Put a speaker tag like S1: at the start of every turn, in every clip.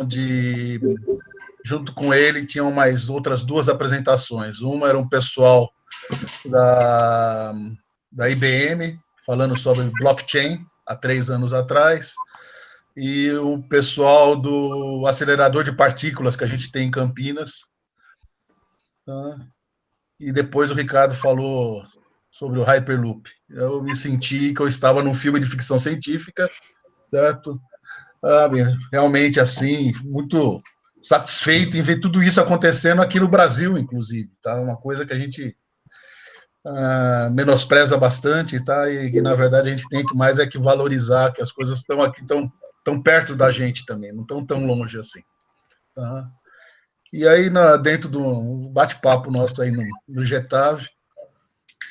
S1: onde, junto com ele, tinham mais outras duas apresentações. Uma era um pessoal da IBM, falando sobre blockchain, há 3 anos atrás, e o pessoal do acelerador de partículas que a gente tem em Campinas. Tá? E depois o Ricardo falou sobre o Hyperloop. Eu me senti que eu estava num filme de ficção científica, certo? Realmente, assim, muito satisfeito em ver tudo isso acontecendo aqui no Brasil, inclusive. Tá? Uma coisa que a gente menospreza bastante, tá? E que, na verdade, a gente tem que mais é que valorizar que as coisas estão aqui, tão perto da gente também, não estão tão longe assim. Tá? E aí, dentro do bate-papo nosso aí no Getave,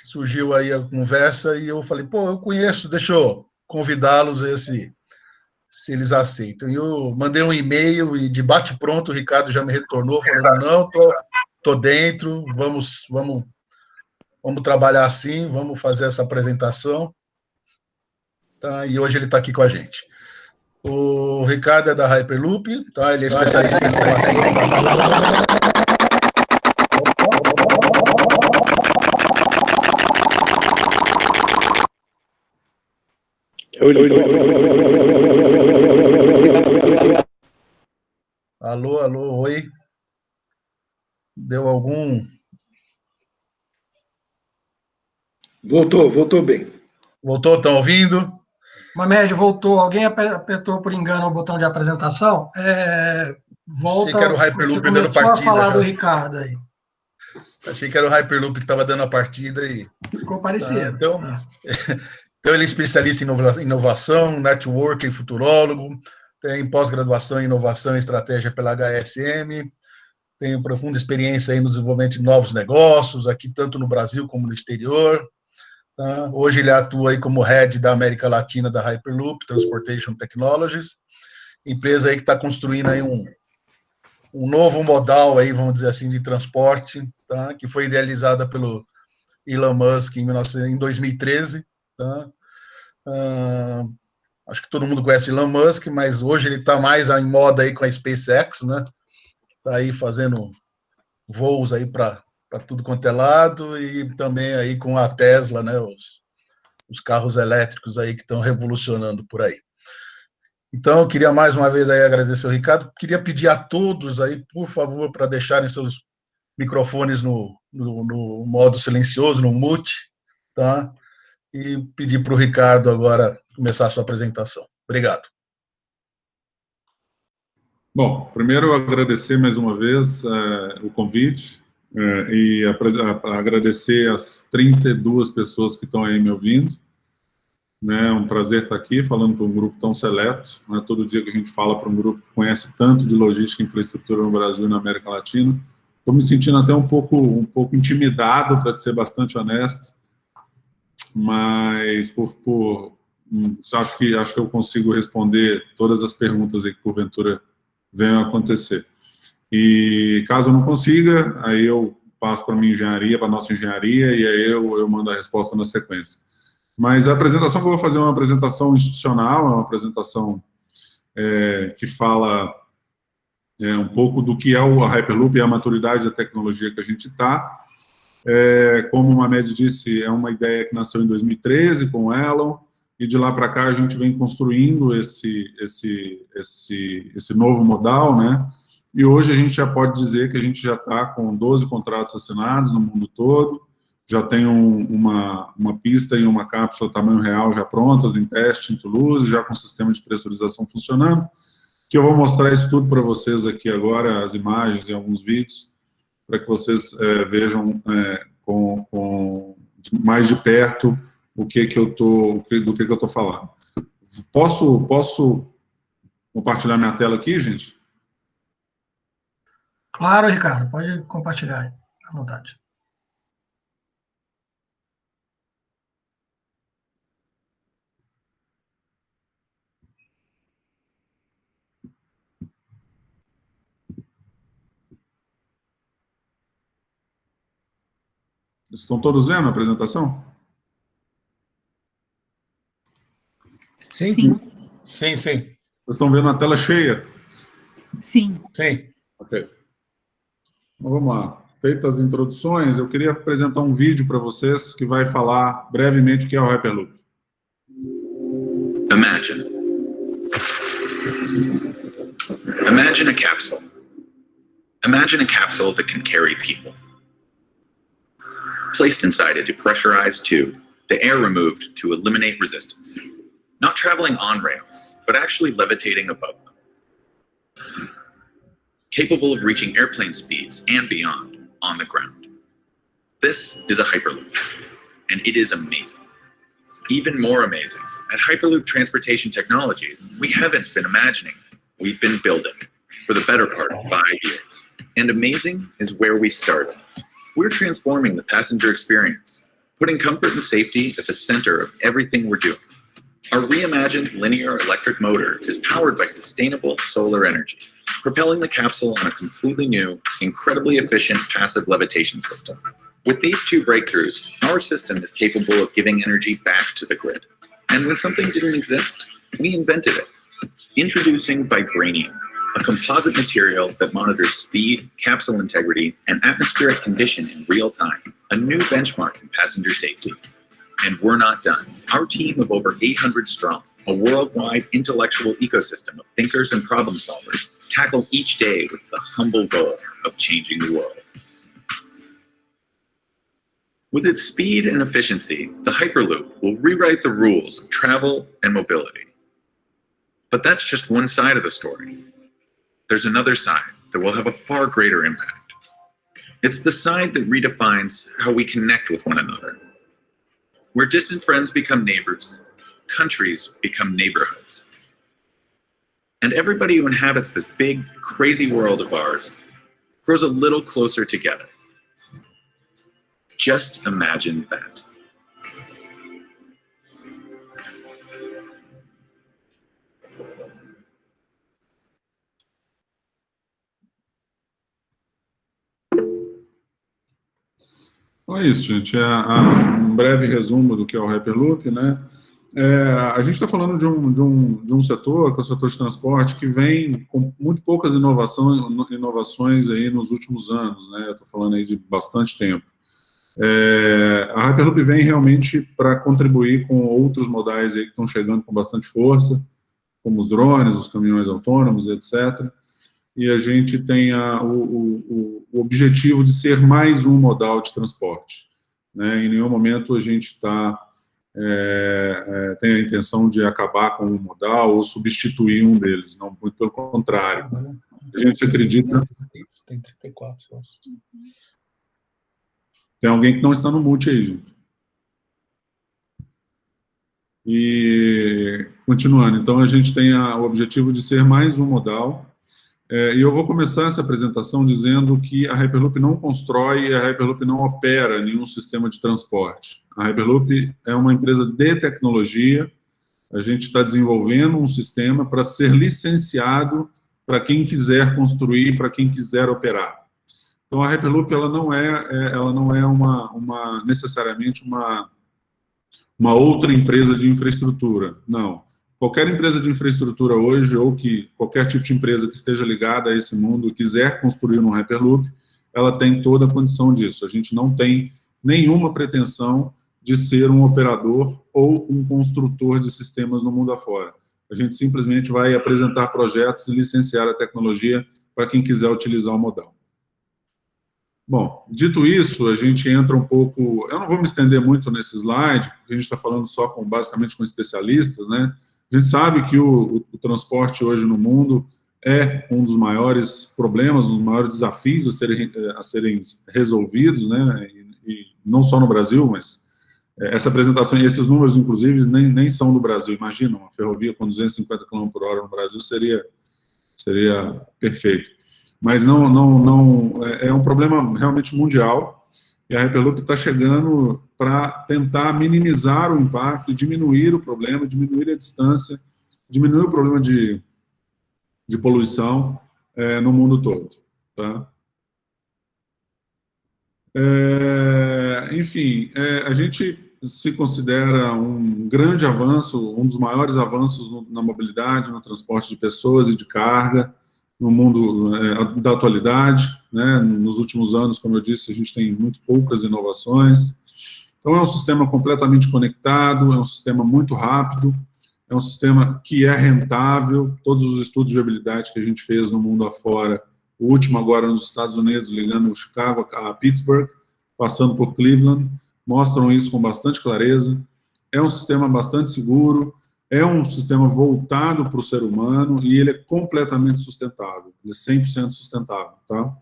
S1: surgiu aí a conversa e eu falei, pô, eu conheço, deixa eu convidá-los se eles aceitam. E eu mandei um e-mail e de bate-pronto o Ricardo já me retornou falando, não, tô dentro, vamos trabalhar assim, vamos fazer essa apresentação. Tá? E hoje ele está aqui com a gente. O Ricardo é da Hyperloop, tá? Ele é especialista em inovação. Alô, alô, oi. Deu algum...
S2: Voltou bem.
S1: Voltou, estão ouvindo?
S3: Mamed, voltou. Alguém apertou por engano o botão de apresentação? Volta.
S1: Achei que era o Hyperloop dando partida.
S3: Começou a falar do Ricardo aí.
S1: Achei que era o Hyperloop que estava dando a partida e...
S3: Ficou parecido.
S1: Então ele é especialista em inovação, networking, futurólogo, tem pós-graduação em inovação e estratégia pela HSM, tem profunda experiência aí no desenvolvimento de novos negócios, aqui tanto no Brasil como no exterior. Tá? Hoje ele atua aí como head da América Latina da Hyperloop, Transportation Technologies, empresa aí que está construindo aí um novo modal aí, vamos dizer assim, de transporte, tá? Que foi idealizada pelo Elon Musk em 2013. Tá? Acho que todo mundo conhece Elon Musk, mas hoje ele está mais em moda aí com a SpaceX, né? Está aí fazendo voos aí para tudo quanto é lado e também aí com a Tesla, né? Os carros elétricos aí que estão revolucionando por aí. Então, eu queria mais uma vez aí agradecer ao Ricardo. Queria pedir a todos aí, por favor, para deixarem seus microfones no modo silencioso, no mute, tá? E pedir para o Ricardo agora começar a sua apresentação. Obrigado.
S4: Bom, primeiro agradecer mais uma vez o convite e agradecer as 32 pessoas que estão aí me ouvindo. É um prazer estar aqui falando para um grupo tão seleto. Não é todo dia que a gente fala para um grupo que conhece tanto de logística e infraestrutura no Brasil e na América Latina. Estou me sentindo até um pouco intimidado, para ser bastante honesto, mas acho que eu consigo responder todas as perguntas aí que porventura venham a acontecer. E caso eu não consiga, aí eu passo para a minha engenharia, para a nossa engenharia, e aí eu mando a resposta na sequência. Mas a apresentação que eu vou fazer é uma apresentação institucional, é uma apresentação que fala um pouco do que é a Hyperloop e a maturidade da tecnologia que a gente está. Como o Mamed disse, é uma ideia que nasceu em 2013 com o Elon, e de lá para cá a gente vem construindo esse novo modal, né? E hoje a gente já pode dizer que a gente já está com 12 contratos assinados no mundo todo, já tem uma pista e uma cápsula tamanho real já prontas, em teste em Toulouse, já com sistema de pressurização funcionando, que eu vou mostrar isso tudo para vocês aqui agora, as imagens e alguns vídeos, para que vocês vejam mais de perto do que eu estou falando. Posso compartilhar minha tela aqui, gente?
S3: Claro, Ricardo, pode compartilhar aí, à vontade.
S4: Estão todos vendo a apresentação?
S1: Sim. Sim.
S4: Vocês estão vendo a tela cheia?
S2: Sim.
S1: Sim.
S4: Ok. Então, vamos lá. Feitas as introduções, eu queria apresentar um vídeo para vocês que vai falar brevemente o que é o Hyperloop.
S5: Imagine. Imagine a capsule. Imagine a capsule that can carry people. Placed inside a depressurized tube, the air removed to eliminate resistance. Not traveling on rails, but actually levitating above them. Capable of reaching airplane speeds and beyond on the ground. This is a Hyperloop, and it is amazing. Even more amazing, at Hyperloop Transportation Technologies, we haven't been imagining, we've been building for the better part of 5 years. And amazing is where we started. We're transforming the passenger experience, putting comfort and safety at the center of everything we're doing. Our reimagined linear electric motor is powered by sustainable solar energy, propelling the capsule on a completely new, incredibly efficient passive levitation system. With these two breakthroughs, our system is capable of giving energy back to the grid. And when something didn't exist, we invented it. Introducing Vibranium, a composite material that monitors speed, capsule integrity, and atmospheric condition in real time, a new benchmark in passenger safety. And we're not done. Our team of over 800 strong, a worldwide intellectual ecosystem of thinkers and problem solvers, tackle each day with the humble goal of changing the world. With its speed and efficiency, the Hyperloop will rewrite the rules of travel and mobility. But that's just one side of the story. There's another side that will have a far greater impact. It's the side that redefines how we connect with one another. Where distant friends become neighbors, countries become neighborhoods. And everybody who inhabits this big, crazy world of ours grows a little closer together. Just imagine that.
S4: Então é isso, gente. Um breve resumo do que é o Hyperloop, né? A gente está falando de um setor, que é o setor de transporte, que vem com muito poucas inovações aí nos últimos anos, né? Eu estou falando aí de bastante tempo. A Hyperloop vem realmente para contribuir com outros modais aí que estão chegando com bastante força, como os drones, os caminhões autônomos, etc. E a gente tem o objetivo de ser mais um modal de transporte, né? Em nenhum momento a gente tem a intenção de acabar com um modal ou substituir um deles, não, muito pelo contrário. A gente acredita...
S1: Tem 34 só.
S4: Tem alguém que não está no mute aí, gente. E, continuando, então a gente tem o objetivo de ser mais um modal, e eu vou começar essa apresentação dizendo que a Hyperloop não constrói e a Hyperloop não opera nenhum sistema de transporte. A Hyperloop é uma empresa de tecnologia, a gente está desenvolvendo um sistema para ser licenciado para quem quiser construir, para quem quiser operar. Então, a Hyperloop ela não é necessariamente uma outra empresa de infraestrutura, não. Qualquer empresa de infraestrutura hoje, ou qualquer tipo de empresa que esteja ligada a esse mundo e quiser construir um Hyperloop, ela tem toda a condição disso. A gente não tem nenhuma pretensão de ser um operador ou um construtor de sistemas no mundo afora. A gente simplesmente vai apresentar projetos e licenciar a tecnologia para quem quiser utilizar o modal. Bom, dito isso, a gente entra um pouco... Eu não vou me estender muito nesse slide, porque a gente está falando basicamente com especialistas, né? A gente sabe que o transporte hoje no mundo é um dos maiores problemas, um dos maiores desafios a serem resolvidos, né? E não só no Brasil, mas essa apresentação, e esses números, inclusive, nem são do Brasil. Imagina, uma ferrovia com 250 km por hora no Brasil seria perfeito. Mas é um problema realmente mundial, e a Hyperloop está chegando para tentar minimizar o impacto, diminuir o problema, diminuir a distância, diminuir o problema de poluição no mundo todo. Tá? Enfim, a gente se considera um grande avanço, um dos maiores avanços na mobilidade, no transporte de pessoas e de carga. no mundo da atualidade, né? Nos últimos anos, como eu disse, a gente tem muito poucas inovações. Então, é um sistema completamente conectado, é um sistema muito rápido, é um sistema que é rentável. Todos os estudos de viabilidade que a gente fez no mundo afora, o último agora nos Estados Unidos, ligando Chicago a Pittsburgh, passando por Cleveland, mostram isso com bastante clareza. É um sistema bastante seguro, é um sistema voltado para o ser humano e ele é completamente sustentável, ele é 100% sustentável, tá?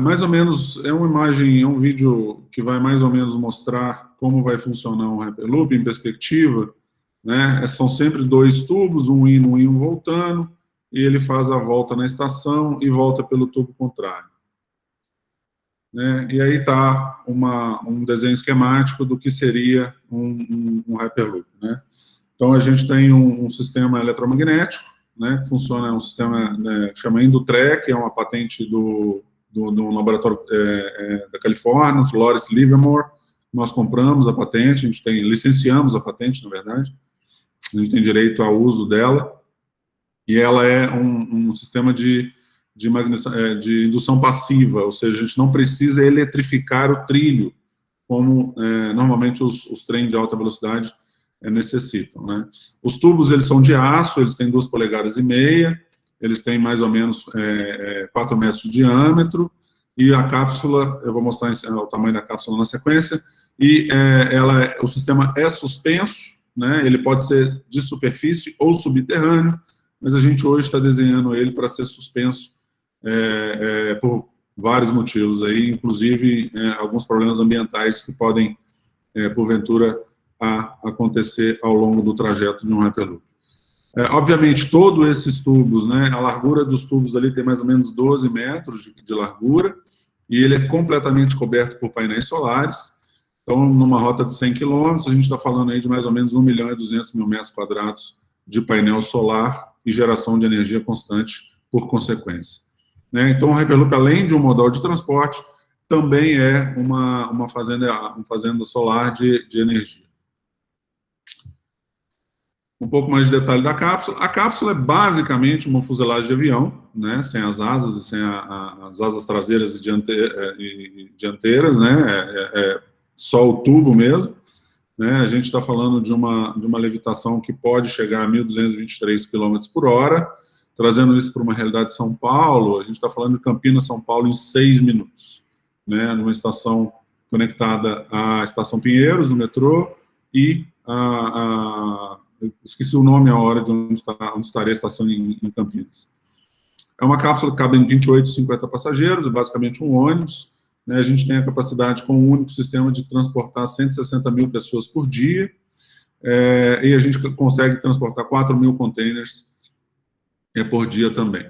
S4: Mais ou menos, é uma imagem, é um vídeo que vai mais ou menos mostrar como vai funcionar um Hyperloop em perspectiva, né? São sempre 2 tubos, um indo, um voltando, e ele faz a volta na estação e volta pelo tubo contrário. Né? E aí está um desenho esquemático do que seria um Hyperloop. Né? Então, a gente tem um sistema eletromagnético, né, que funciona, é um sistema, né, chama Indutrec, é uma patente do laboratório da Califórnia, Lawrence Livermore. Nós compramos a patente, licenciamos a patente, na verdade, a gente tem direito ao uso dela, e ela é um sistema de indução passiva, ou seja, a gente não precisa eletrificar o trilho, como normalmente os trens de alta velocidade necessitam. Né? Os tubos, eles são de aço, eles têm 2,5 polegadas, eles têm mais ou menos 4 metros de diâmetro, e a cápsula, eu vou mostrar o tamanho da cápsula na sequência, e o sistema é suspenso, né? Ele pode ser de superfície ou subterrâneo, mas a gente hoje está desenhando ele para ser suspenso por vários motivos, aí, inclusive alguns problemas ambientais que podem, porventura, acontecer ao longo do trajeto de um Hyperloop. Obviamente, todos esses tubos, né, a largura dos tubos ali tem mais ou menos 12 metros de largura, e ele é completamente coberto por painéis solares. Então, numa rota de 100 km, a gente está falando aí de mais ou menos 1.200.000 metros quadrados de painel solar e geração de energia constante por consequência. Né? Então, o Hyperloop, além de um modal de transporte, também é uma fazenda solar de energia. Um pouco mais de detalhe da cápsula. A cápsula é basicamente uma fuselagem de avião, né, sem as asas e sem as asas traseiras e dianteiras, né, só o tubo mesmo. Né, a gente está falando de uma levitação que pode chegar a 1.223 km por hora, trazendo isso para uma realidade de São Paulo. A gente está falando de Campinas, São Paulo, em 6 minutos, né, numa estação conectada à Estação Pinheiros, no metrô, e esqueci o nome a hora de onde estaria a estação em Campinas. É uma cápsula que cabe em 28, 50 passageiros, é basicamente um ônibus. Né, a gente tem a capacidade, com um único sistema, de transportar 160.000 pessoas por dia, e a gente consegue transportar 4.000 containers por dia também.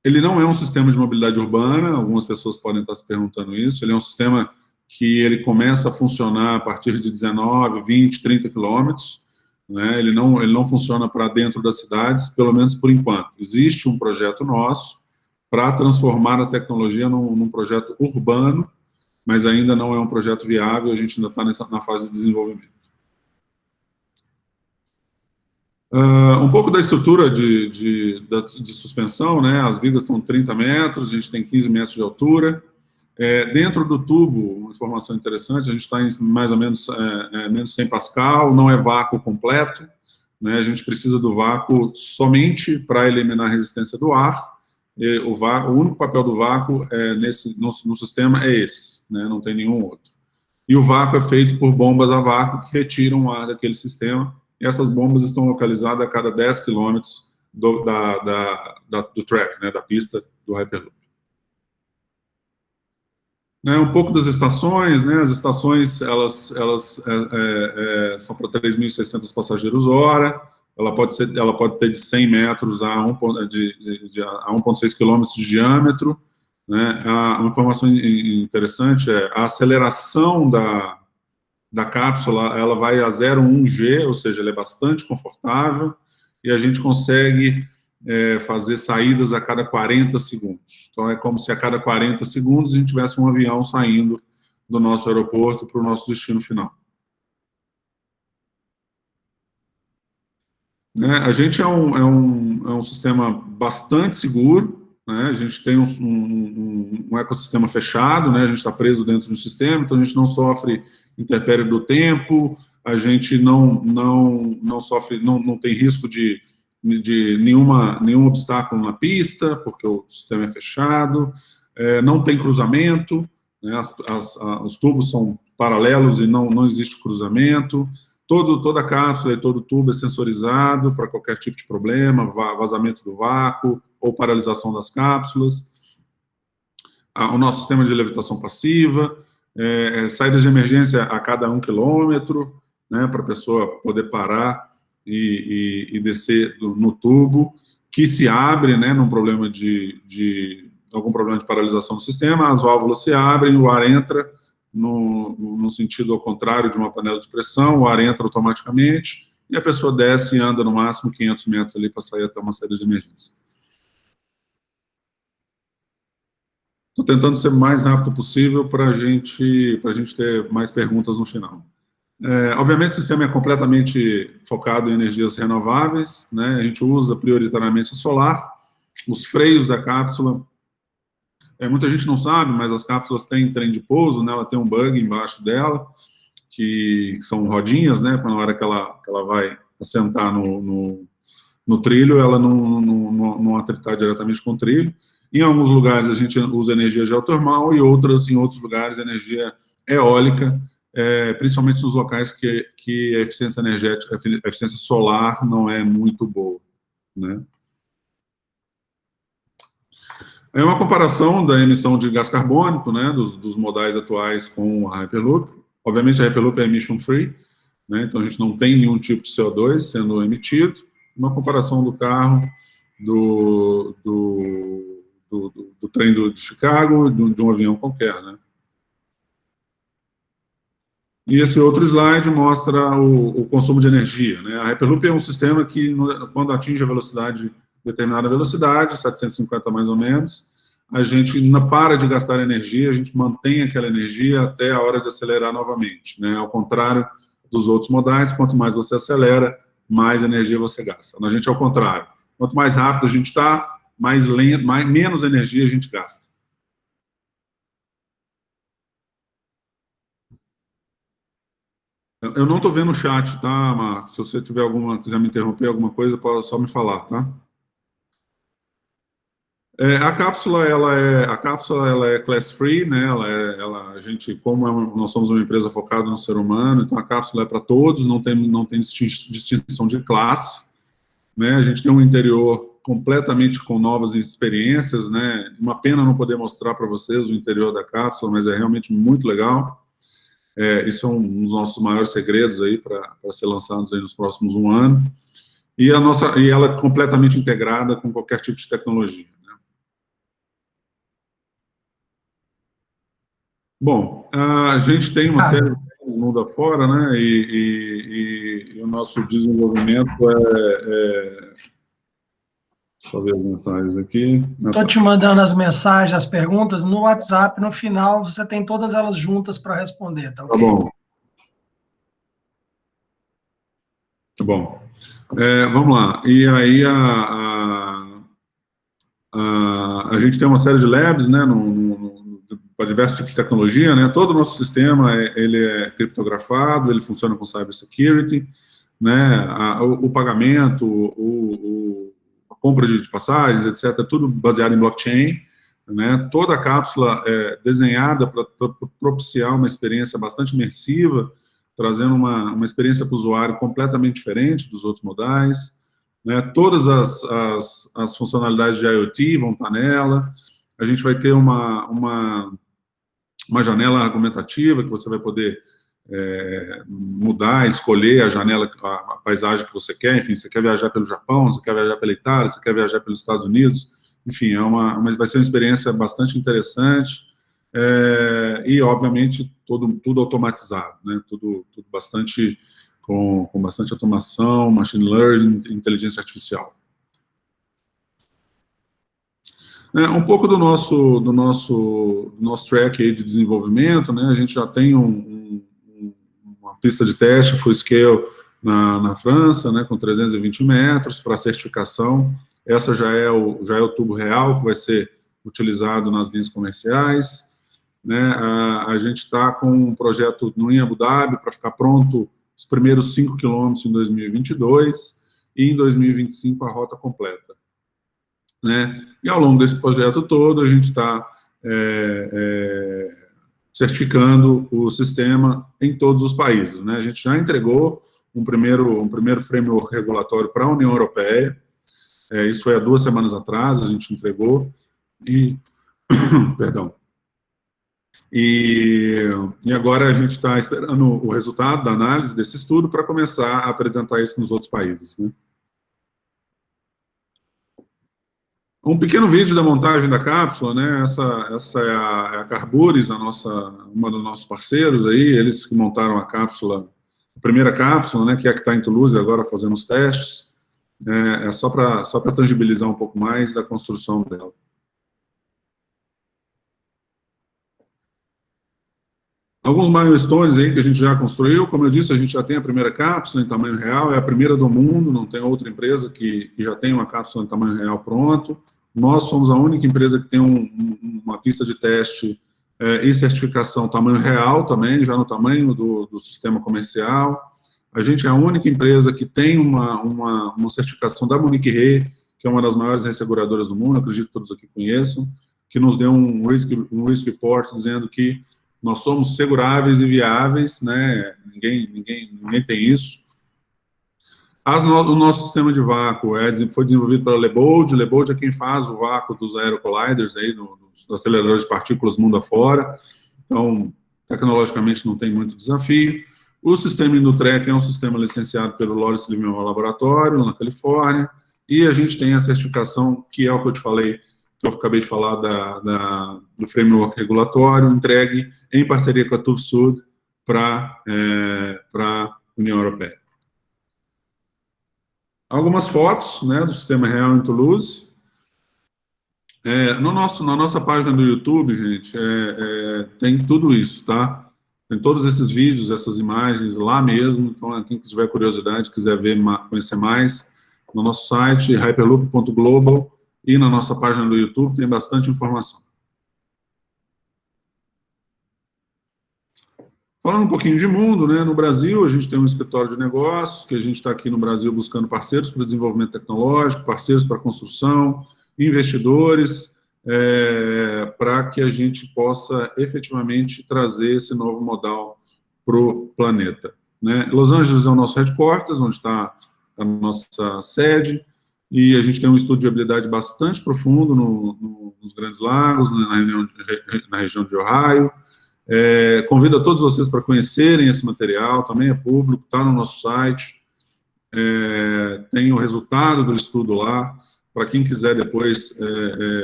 S4: Ele não é um sistema de mobilidade urbana, algumas pessoas podem estar se perguntando isso. Ele é um sistema que ele começa a funcionar a partir de 19, 20, 30 quilômetros, né? Ele não funciona para dentro das cidades, pelo menos por enquanto. Existe um projeto nosso para transformar a tecnologia num projeto urbano, mas ainda não é um projeto viável, a gente ainda está na fase de desenvolvimento. Um pouco da estrutura de suspensão, né? As vigas estão 30 metros, a gente tem 15 metros de altura. Dentro do tubo, uma informação interessante, a gente está em mais ou menos menos 100 Pascal, não é vácuo completo, né? A gente precisa do vácuo somente para eliminar a resistência do ar. O único papel do vácuo no sistema é esse, né? Não tem nenhum outro. E o vácuo é feito por bombas a vácuo que retiram o ar daquele sistema, e essas bombas estão localizadas a cada 10 km do track, né? Da pista do Hyperloop. Um pouco das estações, né? As estações, elas são para 3.600 passageiros hora, ela pode ter de 100 metros a 1,6 km de diâmetro, né? Uma informação interessante é a aceleração da cápsula, ela vai a 0,1 G, ou seja, ela é bastante confortável, e a gente consegue fazer saídas a cada 40 segundos. Então, é como se a cada 40 segundos a gente tivesse um avião saindo do nosso aeroporto para o nosso destino final. né? A gente é um sistema bastante seguro, né? A gente tem um ecossistema fechado, né? A gente está preso dentro de um sistema, então a gente não sofre intempérie do tempo, a gente não sofre, não tem risco de nenhum obstáculo na pista, porque o sistema é fechado, não tem cruzamento, né? Os tubos são paralelos e não existe cruzamento, toda a cápsula e todo o tubo é sensorizado para qualquer tipo de problema, vazamento do vácuo ou paralisação das cápsulas. O nosso sistema de levitação passiva, saídas de emergência a cada 1 quilômetro, né, para a pessoa poder parar e descer no tubo, que se abre, né, num problema algum problema de paralisação do sistema, as válvulas se abrem, o ar entra no sentido ao contrário de uma panela de pressão, o ar entra automaticamente e a pessoa desce e anda no máximo 500 metros ali para sair até uma saída de emergência. Estou tentando ser o mais rápido possível para a gente ter mais perguntas no final. Obviamente, o sistema é completamente focado em energias renováveis, né? A gente usa prioritariamente a solar. Os freios da cápsula, muita gente não sabe, mas as cápsulas têm trem de pouso, né? Ela tem um bug embaixo dela, que são rodinhas, né? Na hora que ela vai assentar no trilho, ela não atritar diretamente com o trilho. Em alguns lugares a gente usa energia geotermal e em outros lugares energia eólica, principalmente nos locais que a eficiência energética, a eficiência solar não é muito boa, né? É uma comparação da emissão de gás carbônico, né, dos modais atuais com a Hyperloop. Obviamente a Hyperloop é emission free, né, então a gente não tem nenhum tipo de CO2 sendo emitido. Uma comparação do carro, do trem de Chicago, de um avião qualquer, né. E esse outro slide mostra o consumo de energia, né. A Hyperloop é um sistema que, quando atinge a velocidade, determinada velocidade, 750 mais ou menos, a gente não para de gastar energia, a gente mantém aquela energia até a hora de acelerar novamente, né? Ao contrário dos outros modais, quanto mais você acelera, mais energia você gasta. A gente é o contrário. Quanto mais rápido a gente está, menos energia a gente gasta. Eu não estou vendo o chat, tá, Marcos? Se você quiser me interromper alguma coisa, pode só me falar, tá? A cápsula ela é class free, né? A gente, nós somos uma empresa focada no ser humano, então a cápsula é para todos, não tem distinção de classe, né? A gente tem um interior completamente com novas experiências, né? Uma pena não poder mostrar para vocês o interior da cápsula, mas é realmente muito legal. Isso é um dos nossos maiores segredos aí para ser lançados aí nos próximos 1 ano. E ela é completamente integrada com qualquer tipo de tecnologia. Bom, a gente tem uma série de mundo afora, né, e o nosso desenvolvimento deixa eu ver as mensagens aqui.
S3: Estou te mandando as mensagens, as perguntas, no WhatsApp, no final, você tem todas elas juntas para responder, tá ok?
S4: Tá bom. Tá bom. Vamos lá. E aí, a gente tem uma série de labs, né, para diversos tipos de tecnologia, né? Todo o nosso sistema ele é criptografado, ele funciona com cybersecurity, né? O pagamento, a compra de passagens, etc., tudo baseado em blockchain, né? Toda a cápsula é desenhada para propiciar uma experiência bastante imersiva, trazendo uma experiência para o usuário completamente diferente dos outros modais, né? Todas as funcionalidades de IoT vão estar nela. A gente vai ter uma janela argumentativa que você vai poder mudar, escolher a paisagem que você quer. Enfim, você quer viajar pelo Japão, você quer viajar pela Itália, você quer viajar pelos Estados Unidos. Enfim, vai ser uma experiência bastante interessante e, obviamente, tudo automatizado, né? Tudo bastante com bastante automação, machine learning, inteligência artificial. Um pouco do nosso track aí de desenvolvimento, né? A gente já tem uma pista de teste full scale na França, né, com 320 metros para certificação. Essa já é o tubo real que vai ser utilizado nas linhas comerciais. Né, a gente está com um projeto em Abu Dhabi para ficar pronto os primeiros 5 quilômetros em 2022 e em 2025 a rota completa. Né? E ao longo desse projeto todo, a gente está certificando o sistema em todos os países. Né? A gente já entregou um primeiro framework regulatório para a União Europeia, isso foi há 2 semanas atrás, a gente entregou, perdão. E agora a gente está esperando o resultado da análise desse estudo para começar a apresentar isso nos outros países. Né? Um pequeno vídeo da montagem da cápsula, né? Essa é a Carburis, uma dos nossos parceiros aí, eles que montaram a cápsula, a primeira cápsula, né? Que é a que está em Toulouse agora fazendo os testes, é só para tangibilizar um pouco mais da construção dela. Alguns milestones aí que a gente já construiu, como eu disse, a gente já tem a primeira cápsula em tamanho real, é a primeira do mundo, não tem outra empresa que já tem uma cápsula em tamanho real pronto. Nós somos a única empresa que tem uma pista de teste e certificação tamanho real também, já no tamanho do sistema comercial. A gente é a única empresa que tem uma certificação da Munich Re, que é uma das maiores resseguradoras do mundo, acredito que todos aqui conheçam, que nos deu um risk report dizendo que nós somos seguráveis e viáveis, né? Ninguém tem isso. O nosso sistema de vácuo foi desenvolvido pela Lebold. Lebold é quem faz o vácuo dos aerocolliders, aí, dos aceleradores de partículas mundo afora. Então, tecnologicamente não tem muito desafio. O sistema Indutrec é um sistema licenciado pelo Lawrence Livermore Laboratório, na Califórnia, e a gente tem a certificação, que é o que eu te falei, que eu acabei de falar do framework regulatório, entregue em parceria com a TÜV-SÜD para a União Europeia. Algumas fotos, né, do sistema real em Toulouse. Na nossa página do YouTube, gente, tem tudo isso, tá? Tem todos esses vídeos, essas imagens lá mesmo, então quem tiver curiosidade, quiser conhecer mais, no nosso site, hyperloop.global, e na nossa página do YouTube tem bastante informação. Falando um pouquinho de mundo, né, no Brasil a gente tem um escritório de negócios, que a gente está aqui no Brasil buscando parceiros para desenvolvimento tecnológico, parceiros para construção, investidores, para que a gente possa efetivamente trazer esse novo modal para o planeta. Né? Los Angeles é o nosso headquarters, onde está a nossa sede, e a gente tem um estudo de viabilidade bastante profundo nos Grandes Lagos, na região de Ohio. Convido a todos vocês para conhecerem esse material, também é público, está no nosso site, tem o resultado do estudo lá, para quem quiser depois,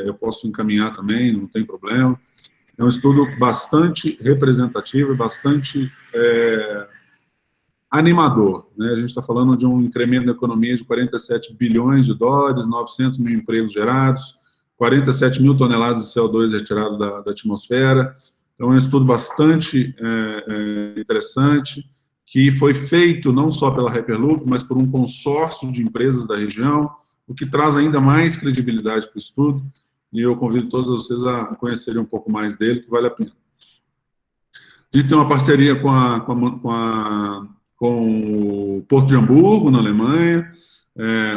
S4: eu posso encaminhar também, não tem problema. É um estudo bastante representativo e bastante animador, né? A gente está falando de um incremento da economia de 47 bilhões de dólares, 900 mil empregos gerados, 47 mil toneladas de CO2 retirado da atmosfera. Então, é um estudo bastante interessante, que foi feito não só pela Hyperloop, mas por um consórcio de empresas da região, o que traz ainda mais credibilidade para o estudo, e eu convido todos vocês a conhecerem um pouco mais dele, que vale a pena. A gente tem uma parceria com o Porto de Hamburgo, na Alemanha,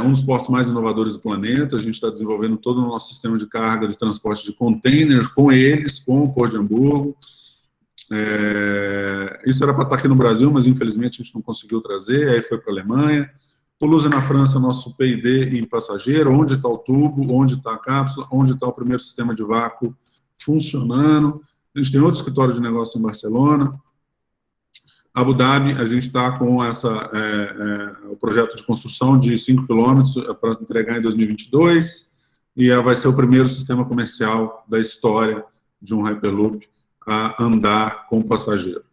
S4: um dos portos mais inovadores do planeta. A gente está desenvolvendo todo o nosso sistema de carga de transporte de containers com eles, com o Porto de Hamburgo. Isso era para estar aqui no Brasil, mas infelizmente a gente não conseguiu trazer, aí foi para a Alemanha. Toulouse, na França, nosso P&D em passageiro, onde está o tubo, onde está a cápsula, onde está o primeiro sistema de vácuo funcionando. A gente tem outro escritório de negócio em Barcelona. Abu Dhabi, a gente está com o projeto de construção de 5 quilômetros para entregar em 2022, e vai ser o primeiro sistema comercial da história de um Hyperloop a andar com passageiro.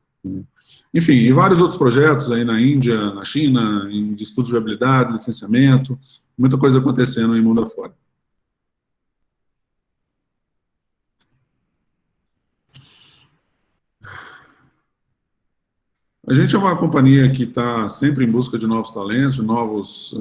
S4: Enfim, e vários outros projetos aí na Índia, na China, de estudos de viabilidade, licenciamento, muita coisa acontecendo em mundo afora. A gente é uma companhia que está sempre em busca de novos talentos, de novos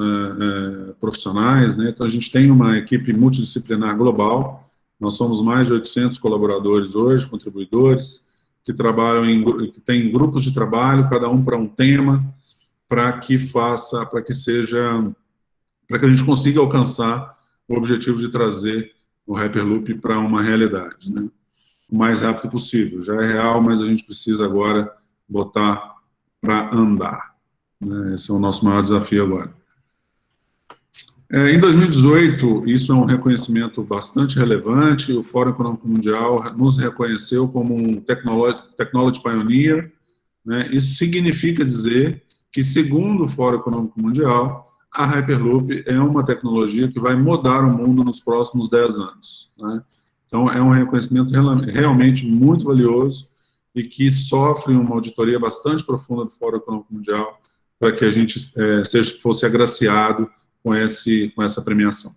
S4: profissionais, né? Então, a gente tem uma equipe multidisciplinar global. Nós somos mais de 800 colaboradores hoje, contribuidores, que trabalham que tem grupos de trabalho, cada um para um tema, para que a gente consiga alcançar o objetivo de trazer o Hyperloop para uma realidade, né? O mais rápido possível. Já é real, mas a gente precisa agora botar para andar, né? Esse é o nosso maior desafio agora. Em 2018, isso é um reconhecimento bastante relevante, o Fórum Econômico Mundial nos reconheceu como um Technology Pioneer, né? Isso significa dizer que, segundo o Fórum Econômico Mundial, a Hyperloop é uma tecnologia que vai mudar o mundo nos próximos 10 anos, né? Então, é um reconhecimento realmente muito valioso e que sofre uma auditoria bastante profunda do Fórum Econômico Mundial para que a gente fosse agraciado com essa premiação.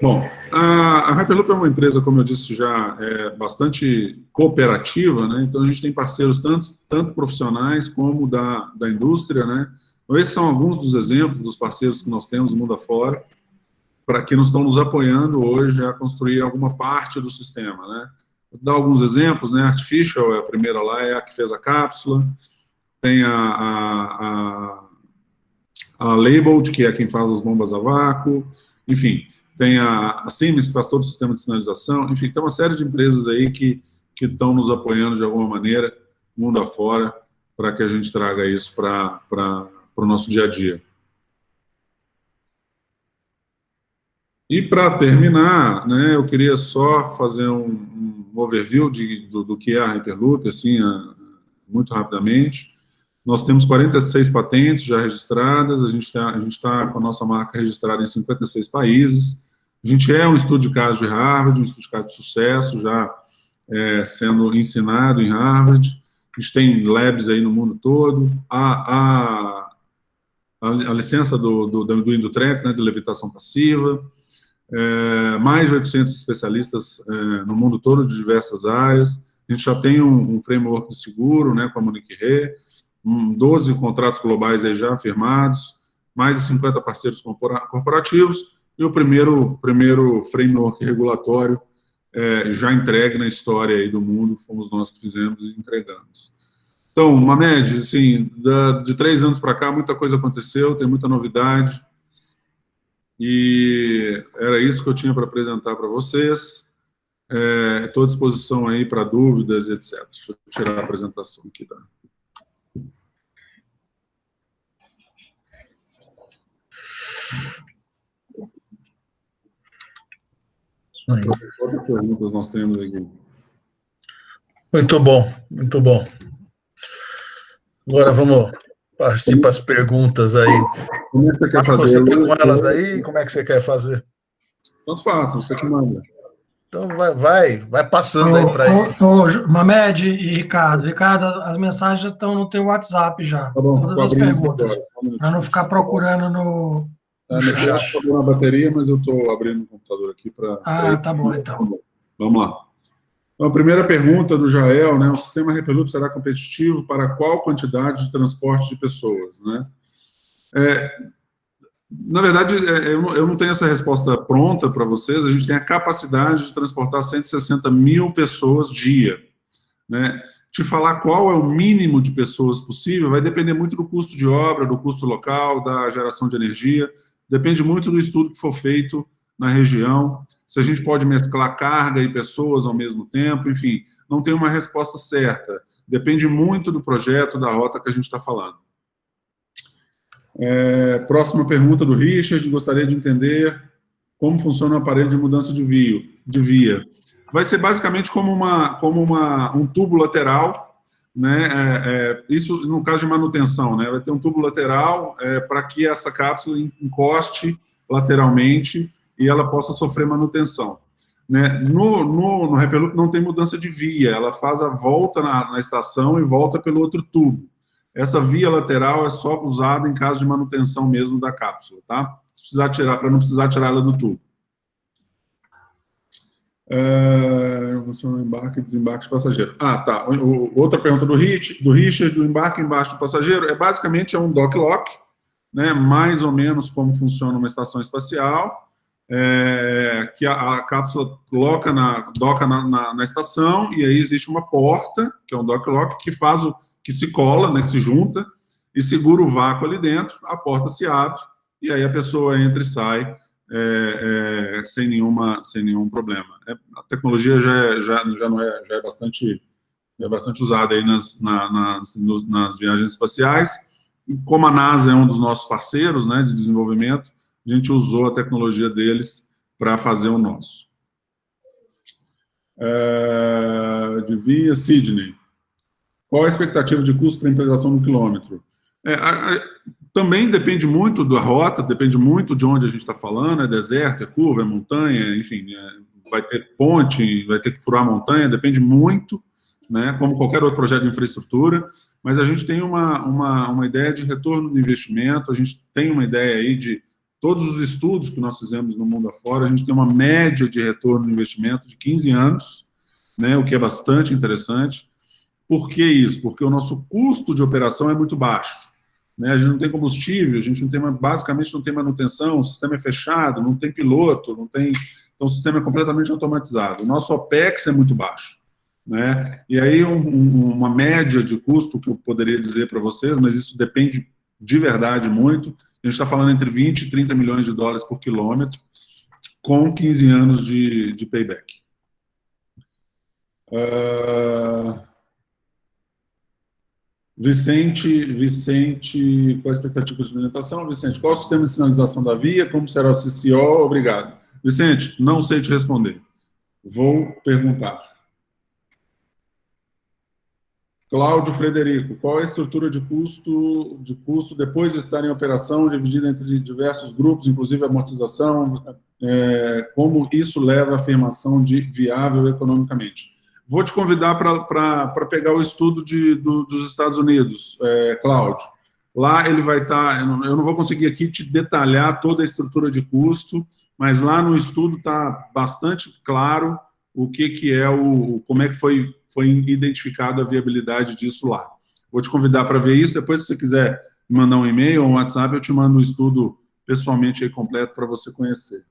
S4: Bom, a Hyperloop é uma empresa, como eu disse, já bastante cooperativa, né? Então a gente tem parceiros tanto profissionais como da indústria, né? Então, esses são alguns dos exemplos dos parceiros que nós temos no mundo afora, para que nos estão nos apoiando hoje a construir alguma parte do sistema, né? Vou dar alguns exemplos, né? Artificial é a primeira lá, é a que fez a cápsula. Tem a Labeled, que é quem faz as bombas a vácuo. Enfim, tem a Siemens, que faz todo o sistema de sinalização. Enfim, tem uma série de empresas aí que estão nos apoiando de alguma maneira, mundo afora, para que a gente traga isso para o nosso dia a dia. E para terminar, né, eu queria só fazer um overview do que é a Hyperloop, assim, muito rapidamente. Nós temos 46 patentes já registradas, a gente tá com a nossa marca registrada em 56 países. A gente é um estudo de caso de Harvard, um estudo de caso de sucesso, já sendo ensinado em Harvard. A gente tem labs aí no mundo todo. A licença do Indutrec, né, de levitação passiva. Mais de 800 especialistas no mundo todo, de diversas áreas. A gente já tem um framework de seguro, né, com a Monique Rê, 12 contratos globais aí já firmados, mais de 50 parceiros corporativos, e o primeiro framework regulatório já entregue na história aí do mundo, fomos nós que fizemos e entregamos. Então, Mamed, assim, de 3 anos para cá, muita coisa aconteceu, tem muita novidade, e era isso que eu tinha para apresentar para vocês. Estou à disposição aí para dúvidas, etc. Deixa eu tirar a apresentação aqui. Tá? Quantas perguntas nós temos aqui?
S1: Muito bom, muito bom. Agora vamos partir para as perguntas aí.
S4: Como é que você quer fazer?
S1: Você está com elas aí? Como é que você quer fazer?
S4: Tanto faz, você que manda.
S1: Então vai passando aí para ele.
S3: Mamed e Ricardo. Ricardo, as mensagens estão no teu WhatsApp já.
S4: Tá bom,
S3: todas as perguntas. Para não ficar procurando no chat.
S4: Estou na bateria, mas eu estou abrindo o computador aqui para...
S3: Tá bom, então.
S4: Vamos lá. Então, a primeira pergunta do Jael, né? O sistema Hyperloop será competitivo para qual quantidade de transporte de pessoas, né? Na verdade, eu não tenho essa resposta pronta para vocês. A gente tem a capacidade de transportar 160 mil pessoas dia, né? Te falar qual é o mínimo de pessoas possível vai depender muito do custo de obra, do custo local, da geração de energia. Depende muito do estudo que for feito na região. Se a gente pode mesclar carga e pessoas ao mesmo tempo, enfim, não tem uma resposta certa. Depende muito do projeto, da rota que a gente está falando. Próxima pergunta do Richard, gostaria de entender como funciona o aparelho de mudança de via. Vai ser basicamente como um tubo lateral, né? Isso no caso de manutenção, né? Vai ter um tubo lateral para que essa cápsula encoste lateralmente e ela possa sofrer manutenção, né? No Hyperloop não tem mudança de via, ela faz a volta na estação e volta pelo outro tubo. Essa via lateral é só usada em caso de manutenção mesmo da cápsula, tá? Se precisar tirar, para não precisar tirar ela do tubo. Funciona o embarque e desembarque de passageiro. Ah, tá. Outra pergunta do Richard, o embarque e embarque de passageiro basicamente um dock-lock, né, mais ou menos como funciona uma estação espacial, que a cápsula doca na estação, e aí existe uma porta, que é um dock-lock, que se cola, né, que se junta, e segura o vácuo ali dentro, a porta se abre, e aí a pessoa entra e sai sem nenhum problema. A tecnologia já é bastante usada aí nas viagens espaciais. E como a NASA é um dos nossos parceiros, né, de desenvolvimento, a gente usou a tecnologia deles para fazer o nosso. Sidney. Qual a expectativa de custo para a implementação no quilômetro? Também depende muito da rota, depende muito de onde a gente está falando, é deserto, é curva, é montanha, enfim, vai ter ponte, vai ter que furar a montanha, depende muito, né, como qualquer outro projeto de infraestrutura, mas a gente tem uma ideia de retorno do investimento, a gente tem uma ideia aí de todos os estudos que nós fizemos no mundo afora, a gente tem uma média de retorno do investimento de 15 anos, né, o que é bastante interessante. Por que isso? Porque o nosso custo de operação é muito baixo. Né? A gente não tem combustível, a gente basicamente não tem manutenção, o sistema é fechado, não tem piloto, então o sistema é completamente automatizado. O nosso OPEX é muito baixo. Né? E aí uma média de custo que eu poderia dizer para vocês, mas isso depende de verdade muito, a gente está falando entre 20 e 30 milhões de dólares por quilômetro, com 15 anos de payback. Vicente, qual a expectativa de implementação? Vicente, qual o sistema de sinalização da via? Como será o CCO? Obrigado. Vicente, não sei te responder. Vou perguntar. Cláudio Frederico, qual é a estrutura de custo depois de estar em operação, dividida entre diversos grupos, inclusive amortização, como isso leva à afirmação de viável economicamente? Vou te convidar para pegar o estudo dos Estados Unidos, Cláudio. Lá ele vai estar, eu não vou conseguir aqui te detalhar toda a estrutura de custo, mas lá no estudo está bastante claro o que é como é que foi identificada a viabilidade disso lá. Vou te convidar para ver isso, depois se você quiser me mandar um e-mail ou um WhatsApp, eu te mando o estudo pessoalmente aí completo para você conhecer.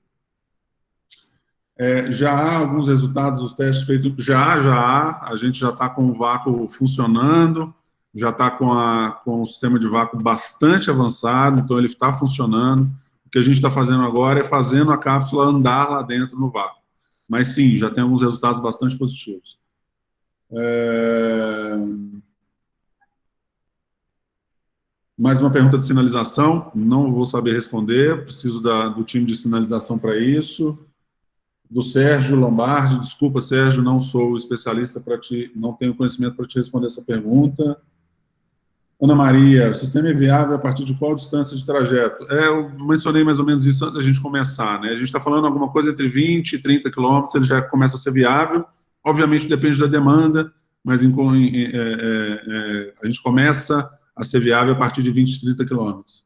S4: Já há alguns resultados dos testes feitos? Já há, a gente já está com o vácuo funcionando, já está com o sistema de vácuo bastante avançado, então ele está funcionando. O que a gente está fazendo agora é fazendo a cápsula andar lá dentro no vácuo. Mas sim, já tem alguns resultados bastante positivos. Mais uma pergunta de sinalização, não vou saber responder, preciso do time de sinalização para isso. Do Sérgio Lombardi, desculpa, Sérgio, não sou especialista não tenho conhecimento para te responder essa pergunta. Ana Maria, o sistema é viável a partir de qual distância de trajeto? Eu mencionei mais ou menos isso antes da gente começar, né? A gente está falando alguma coisa entre 20 e 30 quilômetros, ele já começa a ser viável, obviamente depende da demanda, mas a gente começa a ser viável a partir de 20 e 30 quilômetros.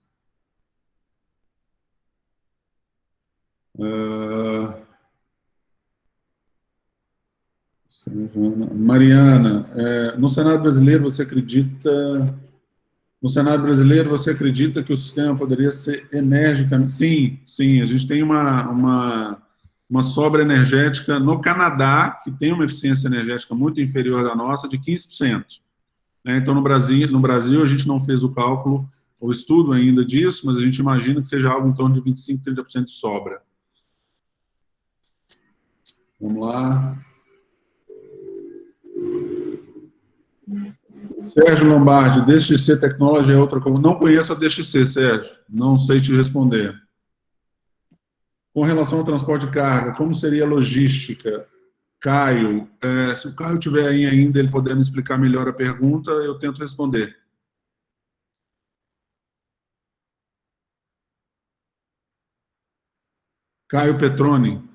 S4: Mariana, no cenário brasileiro você acredita que o sistema poderia ser energicamente? Sim, a gente tem uma sobra energética no Canadá, que tem uma eficiência energética muito inferior da nossa, de 15%. Então, no Brasil, a gente não fez o cálculo, o estudo ainda disso, mas a gente imagina que seja algo em torno de 25%, 30% de sobra. Vamos lá. Sérgio Lombardi, DXC Technology é outra coisa. Não conheço a DXC, Sérgio. Não sei te responder. Com relação ao transporte de carga, como seria a logística? Caio, se o Caio estiver aí ainda, ele puder me explicar melhor a pergunta, eu tento responder. Caio Petroni.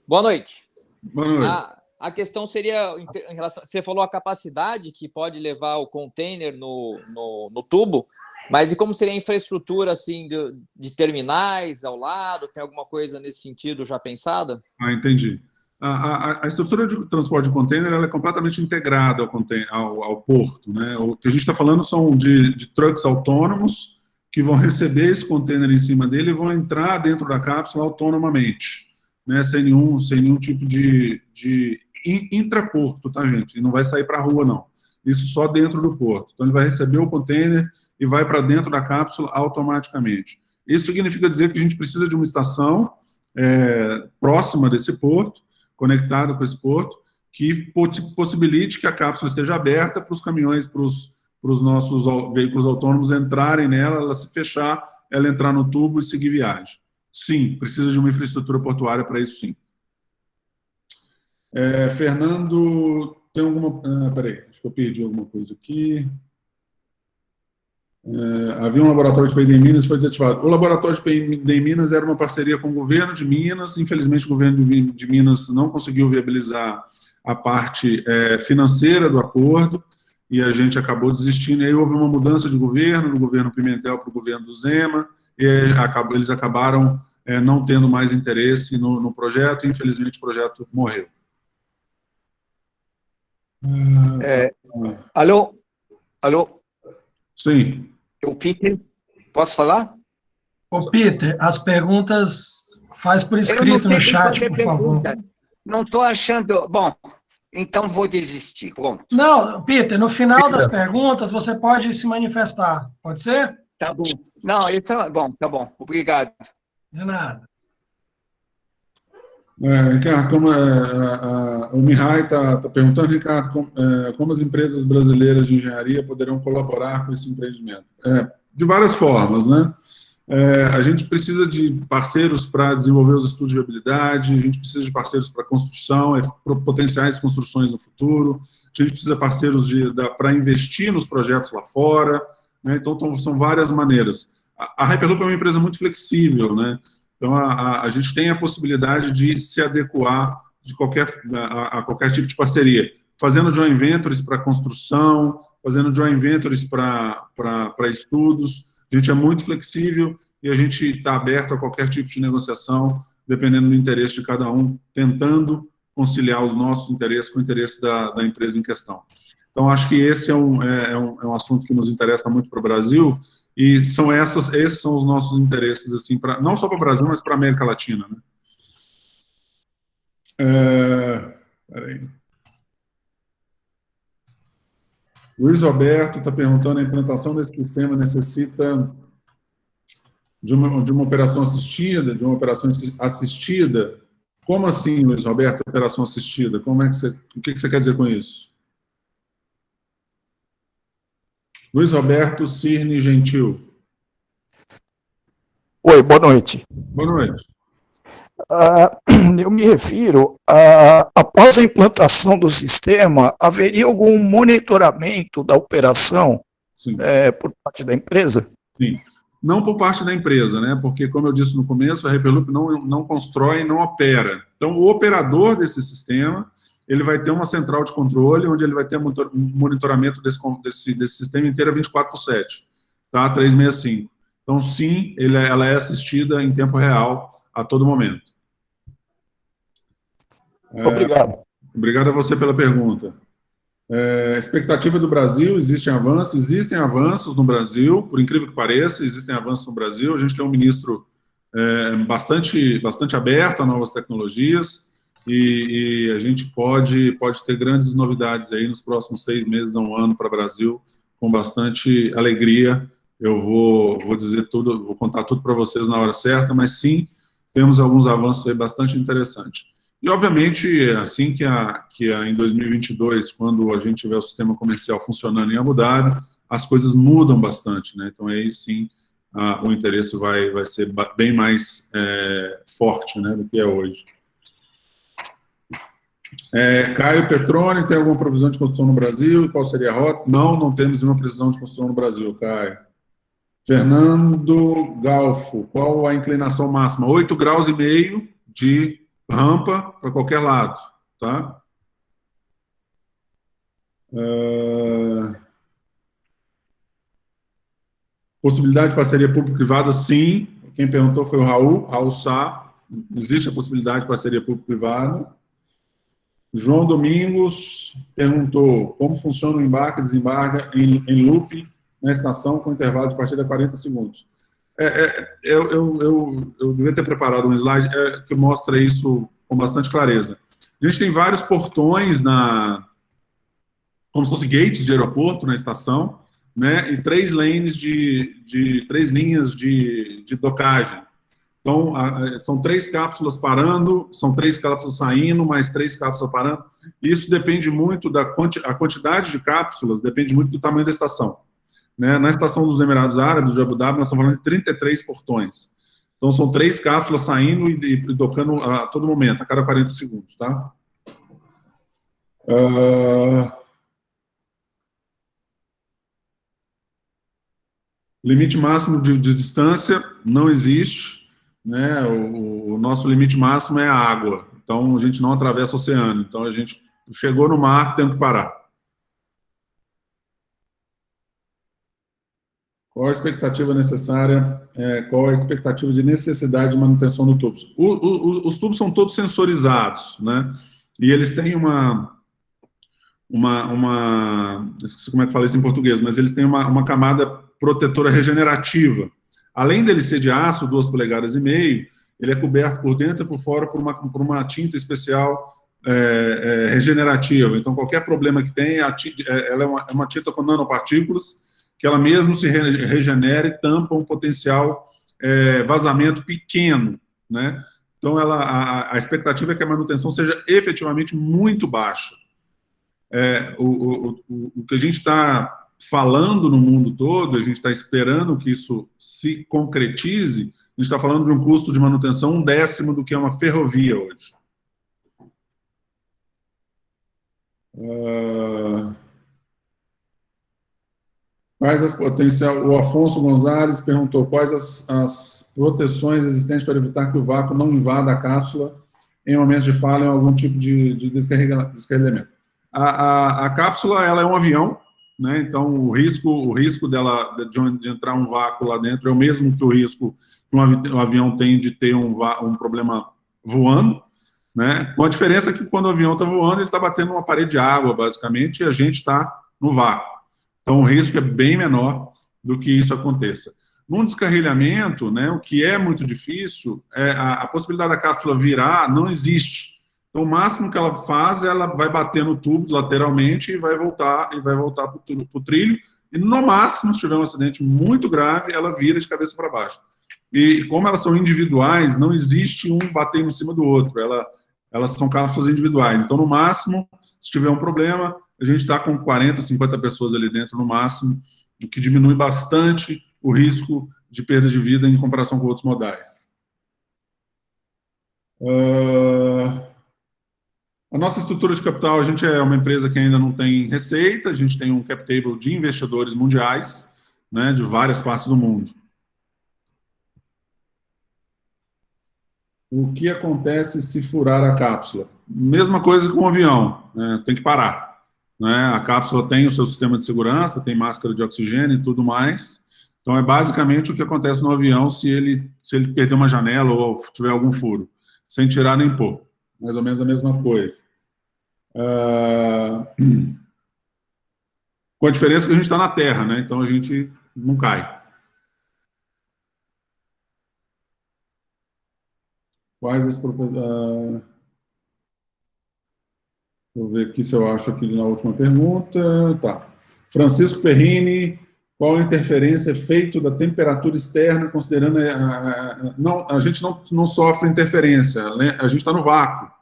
S2: Boa noite.
S4: Boa noite.
S2: A questão seria, em relação, você falou a capacidade que pode levar o container no tubo. Mas e como seria a infraestrutura assim de terminais ao lado? Tem alguma coisa nesse sentido já pensada?
S4: Entendi. A estrutura de transporte de container ela é completamente integrada ao porto, né? O que a gente está falando são de trucks autônomos que vão receber esse container em cima dele e vão entrar dentro da cápsula autonomamente, né? Sem nenhum tipo de intraporto, tá, gente? E não vai sair para a rua, não. Isso só dentro do porto. Então, ele vai receber o container e vai para dentro da cápsula automaticamente. Isso significa dizer que a gente precisa de uma estação próxima desse porto, conectada com esse porto, que possibilite que a cápsula esteja aberta para os caminhões, para os nossos veículos autônomos entrarem nela, ela se fechar, ela entrar no tubo e seguir viagem. Sim, precisa de uma infraestrutura portuária para isso, sim. Fernando, tem alguma... peraí, acho que eu perdi alguma coisa aqui. Havia um laboratório de P&D em Minas e foi desativado. O laboratório de P&D em Minas era uma parceria com o governo de Minas. Infelizmente, o governo de Minas não conseguiu viabilizar a parte financeira do acordo e a gente acabou desistindo. E aí houve uma mudança de governo, do governo Pimentel para o governo do Zema, e eles acabaram não tendo mais interesse no projeto, e infelizmente o projeto morreu.
S6: Alô? Alô?
S4: Sim.
S6: O Peter, posso falar?
S3: Ô, Peter, as perguntas faz por escrito no chat, por favor.
S6: Não estou achando... Bom, então vou desistir, pronto.
S3: Não, Peter, no final das perguntas você pode se manifestar, pode ser?
S6: Tá bom. Não, isso é bom, tá bom. Obrigado.
S3: De nada.
S4: Ricardo, o Mihai está perguntando, Ricardo, como as empresas brasileiras de engenharia poderão colaborar com esse empreendimento? De várias formas, né? A gente precisa de parceiros para desenvolver os estudos de viabilidade, a gente precisa de parceiros para construção, potenciais construções no futuro, a gente precisa de parceiros para investir nos projetos lá fora, né? Então, são várias maneiras. A Hyperloop é uma empresa muito flexível, né? Então, a gente tem a possibilidade de se adequar a qualquer tipo de parceria, fazendo joint ventures para construção, fazendo joint ventures para estudos. A gente é muito flexível e a gente está aberto a qualquer tipo de negociação, dependendo do interesse de cada um, tentando conciliar os nossos interesses com o interesse da empresa em questão. Então, acho que esse é um assunto que nos interessa muito para o Brasil, e esses são os nossos interesses, assim, não só para o Brasil, mas para a América Latina, né? Peraí. Luiz Roberto está perguntando: a implantação desse sistema necessita de uma operação assistida, Como assim, Luiz Roberto, operação assistida? O que você quer dizer com isso? Luiz Roberto Cirne Gentil.
S7: Oi, boa noite.
S4: Boa noite.
S7: Eu me refiro após a implantação do sistema, haveria algum monitoramento da operação por parte da empresa?
S4: Sim. Não por parte da empresa, né? Porque, como eu disse no começo, a Hyperloop não constrói e não opera. Então, o operador desse sistema, ele vai ter uma central de controle, onde ele vai ter um monitoramento desse sistema inteiro 24/7, tá? 365. Então, sim, ela é assistida em tempo real a todo momento.
S7: Obrigado.
S4: Obrigado a você pela pergunta. Expectativa do Brasil, existem avanços no Brasil, por incrível que pareça, existem avanços no Brasil. A gente tem um ministro bastante aberto a novas tecnologias, e a gente pode ter grandes novidades aí nos próximos 6 meses a um ano para o Brasil, com bastante alegria. Eu vou dizer tudo, vou contar tudo para vocês na hora certa, mas sim, temos alguns avanços aí bastante interessantes. E, obviamente, assim que em 2022, quando a gente tiver o sistema comercial funcionando em Abu Dhabi, as coisas mudam bastante, né? Então, aí sim, o interesse vai ser bem mais forte, né, do que é hoje. Caio Petroni, tem alguma previsão de construção no Brasil? Qual seria a rota? Não temos nenhuma previsão de construção no Brasil, Caio. Fernando Galfo, qual a inclinação máxima? 8,5 graus de rampa para qualquer lado, tá? Possibilidade de parceria público-privada, sim. Quem perguntou foi o Raul Sá. Existe a possibilidade de parceria público-privada. João Domingos perguntou como funciona o embarque e desembarque em loop na estação com intervalo de partida de 40 segundos. Eu devia ter preparado um slide que mostra isso com bastante clareza. A gente tem vários portões, como se fossem gates de aeroporto na estação, né, e 3 lanes 3 linhas de docagem. Então, são 3 cápsulas parando, são 3 cápsulas saindo, mais 3 cápsulas parando. Isso depende muito a quantidade de cápsulas, depende muito do tamanho da estação. Né? Na estação dos Emirados Árabes, de Abu Dhabi, nós estamos falando de 33 portões. Então, são 3 cápsulas saindo e docando a todo momento, a cada 40 segundos, tá? Limite máximo de distância não existe, né? O nosso limite máximo é a água. Então, a gente não atravessa o oceano. Então, a gente chegou no mar, tem que parar. Qual a expectativa necessária, qual a expectativa de necessidade de manutenção do tubo? Os tubos são todos sensorizados, né? E eles têm esqueci como é que fala isso em português, mas eles têm uma camada protetora regenerativa. Além dele ser de aço, 2,5 polegadas, ele é coberto por dentro e por fora por uma tinta especial regenerativa. Então, qualquer problema que tem, ela é uma tinta com nanopartículas, que ela mesmo se regenera e tampa um potencial vazamento pequeno, né? Então, a expectativa é que a manutenção seja efetivamente muito baixa. O que a gente está falando no mundo todo, a gente está esperando que isso se concretize, a gente está falando de um custo de manutenção 1/10 do que é uma ferrovia hoje. O Afonso Gonzalez perguntou quais as proteções existentes para evitar que o vácuo não invada a cápsula em momentos de falha em algum tipo de descarregamento. A cápsula, ela é um avião, né? Então o risco dela de entrar um vácuo lá dentro é o mesmo que o risco que um avião tem de ter um problema voando, né? Com a diferença que quando o avião está voando, ele está batendo numa parede de água, basicamente, e a gente está no vácuo. Então, o risco é bem menor do que isso aconteça. Num descarrilhamento, né, o que é muito difícil, a possibilidade da cápsula virar não existe. Então, o máximo que ela faz, ela vai bater no tubo lateralmente e vai voltar para o trilho. E, no máximo, se tiver um acidente muito grave, ela vira de cabeça para baixo. E, como elas são individuais, não existe um batendo em cima do outro. Elas são cápsulas individuais. Então, no máximo, se tiver um problema, a gente está com 40, 50 pessoas ali dentro, no máximo, o que diminui bastante o risco de perda de vida em comparação com outros modais. A nossa estrutura de capital, a gente é uma empresa que ainda não tem receita, a gente tem um cap table de investidores mundiais, né, de várias partes do mundo. O que acontece se furar a cápsula? Mesma coisa que um avião, né, tem que parar. Né? A cápsula tem o seu sistema de segurança, tem máscara de oxigênio e tudo mais. Então, é basicamente o que acontece no avião se ele perder uma janela ou tiver algum furo, sem tirar nem pôr. Mais ou menos a mesma coisa. Com a diferença que a gente está na Terra, né? Então a gente não cai. Quais as propriedades... Vou ver aqui se eu acho aqui na última pergunta. Tá. Francisco Perrini, qual a interferência efeito da temperatura externa, considerando... Não, a gente não sofre interferência, né? A gente está no vácuo,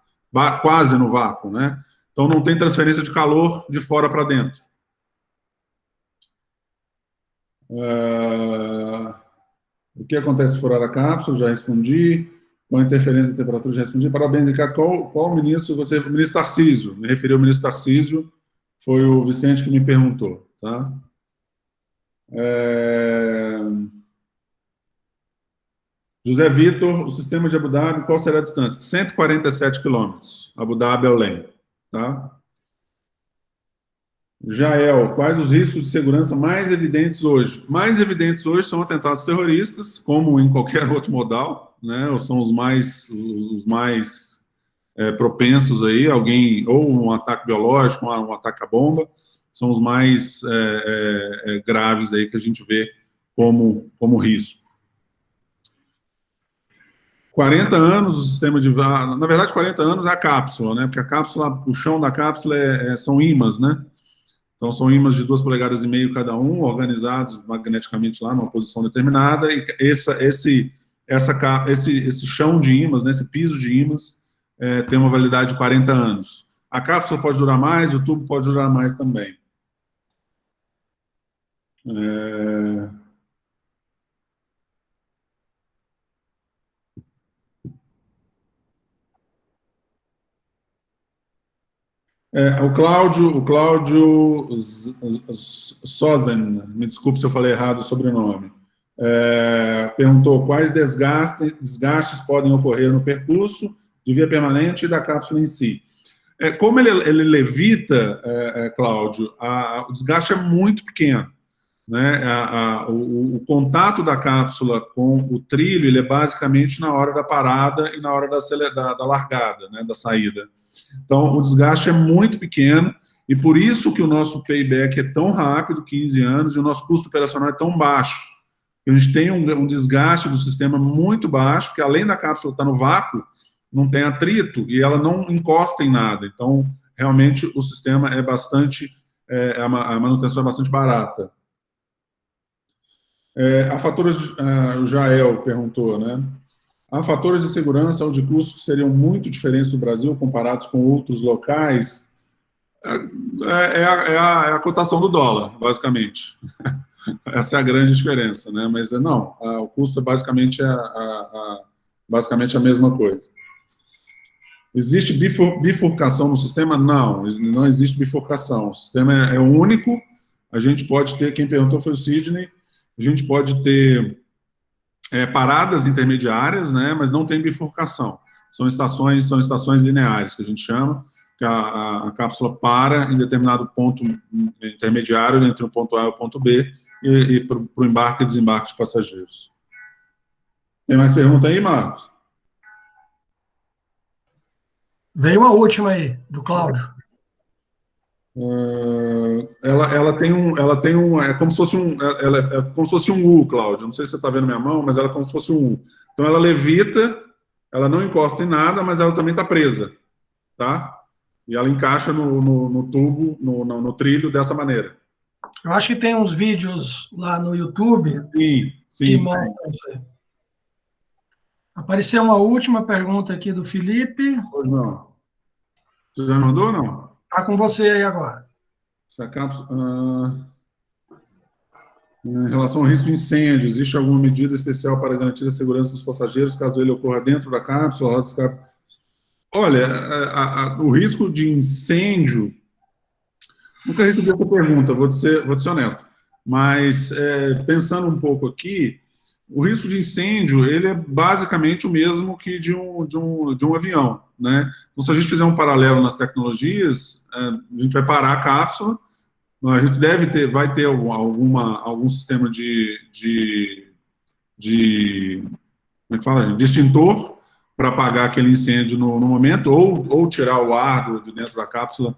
S4: quase no vácuo, né? Então não tem transferência de calor de fora para dentro. O que acontece se furar a cápsula? Já respondi. Com a interferência de temperatura, já respondi. Parabéns, Ricardo. Qual ministro você... O ministro Tarcísio. Me referi ao ministro Tarcísio. Foi o Vicente que me perguntou. Tá? José Vitor, o sistema de Abu Dhabi, qual será a distância? 147 quilômetros. Abu Dhabi ao Além. Tá? Jael, quais os riscos de segurança mais evidentes hoje? Mais evidentes hoje são atentados terroristas, como em qualquer outro modal, né? Ou são os mais propensos aí, alguém, ou um ataque biológico, um ataque à bomba, são os mais graves aí que a gente vê como risco. 40 anos o sistema de... Na verdade, 40 anos é a cápsula, né? Porque a cápsula, o chão da cápsula são ímãs, né? Então, são ímãs de 2,5 polegadas cada um, organizados magneticamente lá numa posição determinada, e esse chão de ímãs, né, esse piso de ímãs, tem uma validade de 40 anos. A cápsula pode durar mais, o tubo pode durar mais também. O Cláudio Sozen, me desculpe se eu falei errado o sobrenome, perguntou quais desgastes podem ocorrer no percurso de via permanente e da cápsula em si. Como ele levita, Cláudio, o desgaste é muito pequeno, né? O contato da cápsula com o trilho, ele é basicamente na hora da parada e na hora da largada, né, da saída. Então, o desgaste é muito pequeno, e por isso que o nosso payback é tão rápido, 15 anos, e o nosso custo operacional é tão baixo. A gente tem um desgaste do sistema muito baixo, porque além da cápsula estar no vácuo, não tem atrito, e ela não encosta em nada. Então, realmente, o sistema é bastante... a manutenção é bastante barata. O Jael perguntou, né? Há fatores de segurança ou de custo que seriam muito diferentes do Brasil comparados com outros locais? É a cotação do dólar, basicamente. Essa é a grande diferença, né? Mas não, o custo é basicamente a mesma coisa. Existe bifurcação no sistema? Não, não existe bifurcação. O sistema é único. A gente pode ter, quem perguntou foi o Sidney, a gente pode ter paradas intermediárias, né, mas não tem bifurcação. São estações lineares, que a gente chama, que a cápsula para em determinado ponto intermediário entre o ponto A e o ponto B, e para o embarque e desembarque de passageiros. Tem mais pergunta aí, Marcos?
S3: Veio uma última aí, do Cláudio.
S4: Ela tem um, é como se fosse um U, Cláudio. Não sei se você está vendo minha mão, mas ela é como se fosse um U. Então ela levita, ela não encosta em nada, mas ela também está presa, tá? E ela encaixa no tubo, no trilho dessa maneira.
S3: Eu acho que tem uns vídeos lá no YouTube
S4: sim.
S3: Que mostram isso aí. Apareceu uma última pergunta aqui do Felipe.
S4: Pois não. Você já mandou ou não?
S3: Está com você aí agora.
S4: Essa cápsula, em relação ao risco de incêndio, existe alguma medida especial para garantir a segurança dos passageiros, caso ele ocorra dentro da cápsula? Olha, o risco de incêndio... Nunca recebi essa pergunta, vou te ser honesto. Mas, pensando um pouco aqui, o risco de incêndio, ele é basicamente o mesmo que de um avião, né? Então, se a gente fizer um paralelo nas tecnologias, a gente vai parar a cápsula, a gente vai ter algum sistema de como é que fala, gente? De extintor para apagar aquele incêndio no momento, ou tirar o ar de dentro da cápsula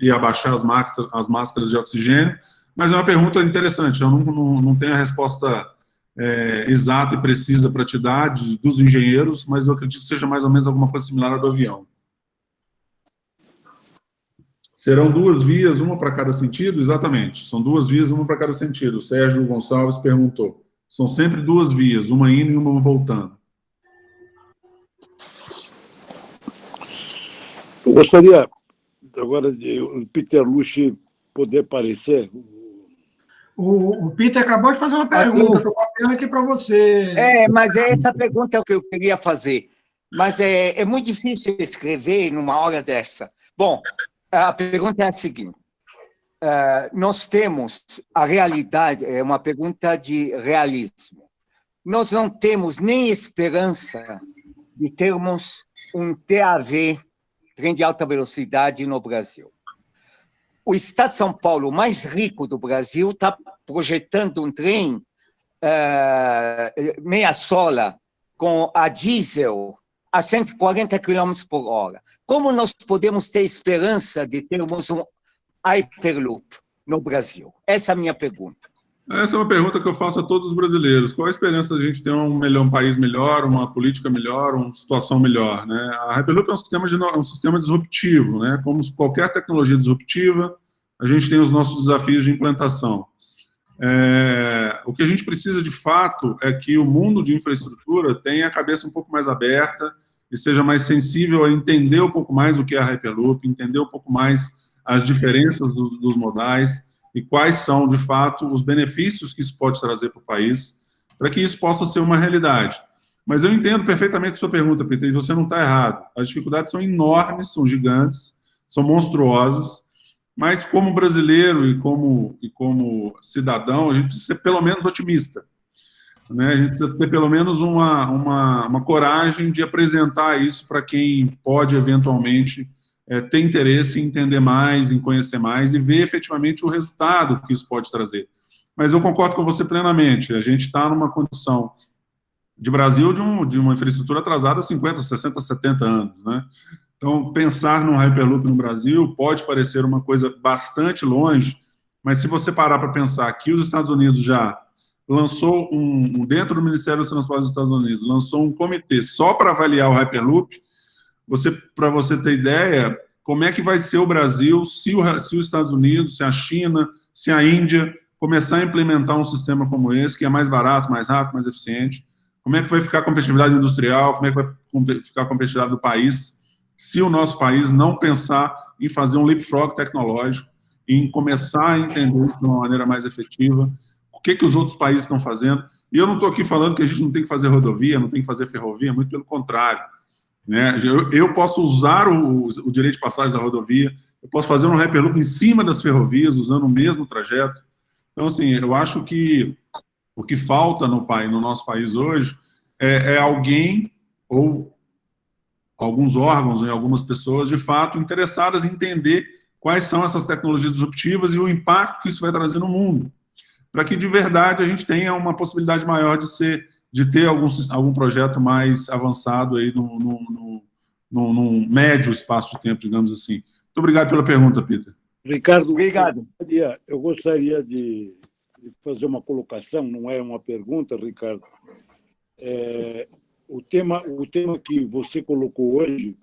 S4: e abaixar as máscaras de oxigênio. Mas é uma pergunta interessante, eu não tenho a resposta exata e precisa para te dar dos engenheiros, mas eu acredito que seja mais ou menos alguma coisa similar à do avião. Serão 2 vias, uma para cada sentido? Exatamente, são 2 vias, uma para cada sentido. O Sérgio Gonçalves perguntou. São sempre 2 vias, uma indo e uma voltando.
S8: Eu gostaria agora de o Peter Luche poder aparecer.
S3: O Peter acabou de fazer uma pergunta, estou copiando aqui para você.
S6: Mas essa pergunta é o que eu queria fazer. Mas é muito difícil escrever numa hora dessa. Bom, a pergunta é a seguinte. Nós temos a realidade, é uma pergunta de realismo. Nós não temos nem esperança de termos um TAV, trem de alta velocidade, no Brasil. o estado de São Paulo, o mais rico do Brasil, está projetando um trem meia sola com a diesel a 140 km por hora. Como nós podemos ter esperança de termos um Hyperloop no Brasil? Essa é a minha pergunta.
S4: Essa é uma pergunta que eu faço a todos os brasileiros. Qual a esperança de a gente ter um país melhor, uma política melhor, uma situação melhor, né? A Hyperloop é um sistema disruptivo, né? Como qualquer tecnologia disruptiva, a gente tem os nossos desafios de implantação. O que a gente precisa, de fato, é que o mundo de infraestrutura tenha a cabeça um pouco mais aberta e seja mais sensível a entender um pouco mais o que é a Hyperloop, entender um pouco mais as diferenças dos modais e quais são, de fato, os benefícios que isso pode trazer para o país, para que isso possa ser uma realidade. Mas eu entendo perfeitamente a sua pergunta, Peter, e você não está errado. As dificuldades são enormes, são gigantes, são monstruosas, mas como brasileiro e como cidadão, a gente precisa ser pelo menos otimista, né? A gente precisa ter pelo menos uma coragem de apresentar isso para quem pode, eventualmente, ter interesse em entender mais, em conhecer mais e ver efetivamente o resultado que isso pode trazer. Mas eu concordo com você plenamente, a gente está numa condição de Brasil de uma infraestrutura atrasada há 50, 60, 70 anos, né? Então, pensar num Hyperloop no Brasil pode parecer uma coisa bastante longe, mas se você parar para pensar que os Estados Unidos já lançou dentro do Ministério dos Transportes dos Estados Unidos, lançou um comitê só para avaliar o Hyperloop, para você ter ideia, como é que vai ser o Brasil se os Estados Unidos, se a China, se a Índia começar a implementar um sistema como esse, que é mais barato, mais rápido, mais eficiente, como é que vai ficar a competitividade industrial, como é que vai ficar a competitividade do país, se o nosso país não pensar em fazer um leapfrog tecnológico, em começar a entender de uma maneira mais efetiva o que os outros países estão fazendo. E eu não estou aqui falando que a gente não tem que fazer rodovia, não tem que fazer ferrovia, muito pelo contrário, né? Eu posso usar o direito de passagem da rodovia, eu posso fazer um Hyperloop em cima das ferrovias, usando o mesmo trajeto. Então, assim, eu acho que o que falta no nosso país hoje é alguém ou alguns órgãos e algumas pessoas, de fato, interessadas em entender quais são essas tecnologias disruptivas e o impacto que isso vai trazer no mundo, para que, de verdade, a gente tenha uma possibilidade maior de ter algum projeto mais avançado aí num médio espaço de tempo, digamos assim. Muito obrigado pela pergunta, Peter.
S8: Ricardo,
S6: obrigado.
S8: Eu gostaria de fazer uma colocação, não é uma pergunta, Ricardo. O tema que você colocou hoje,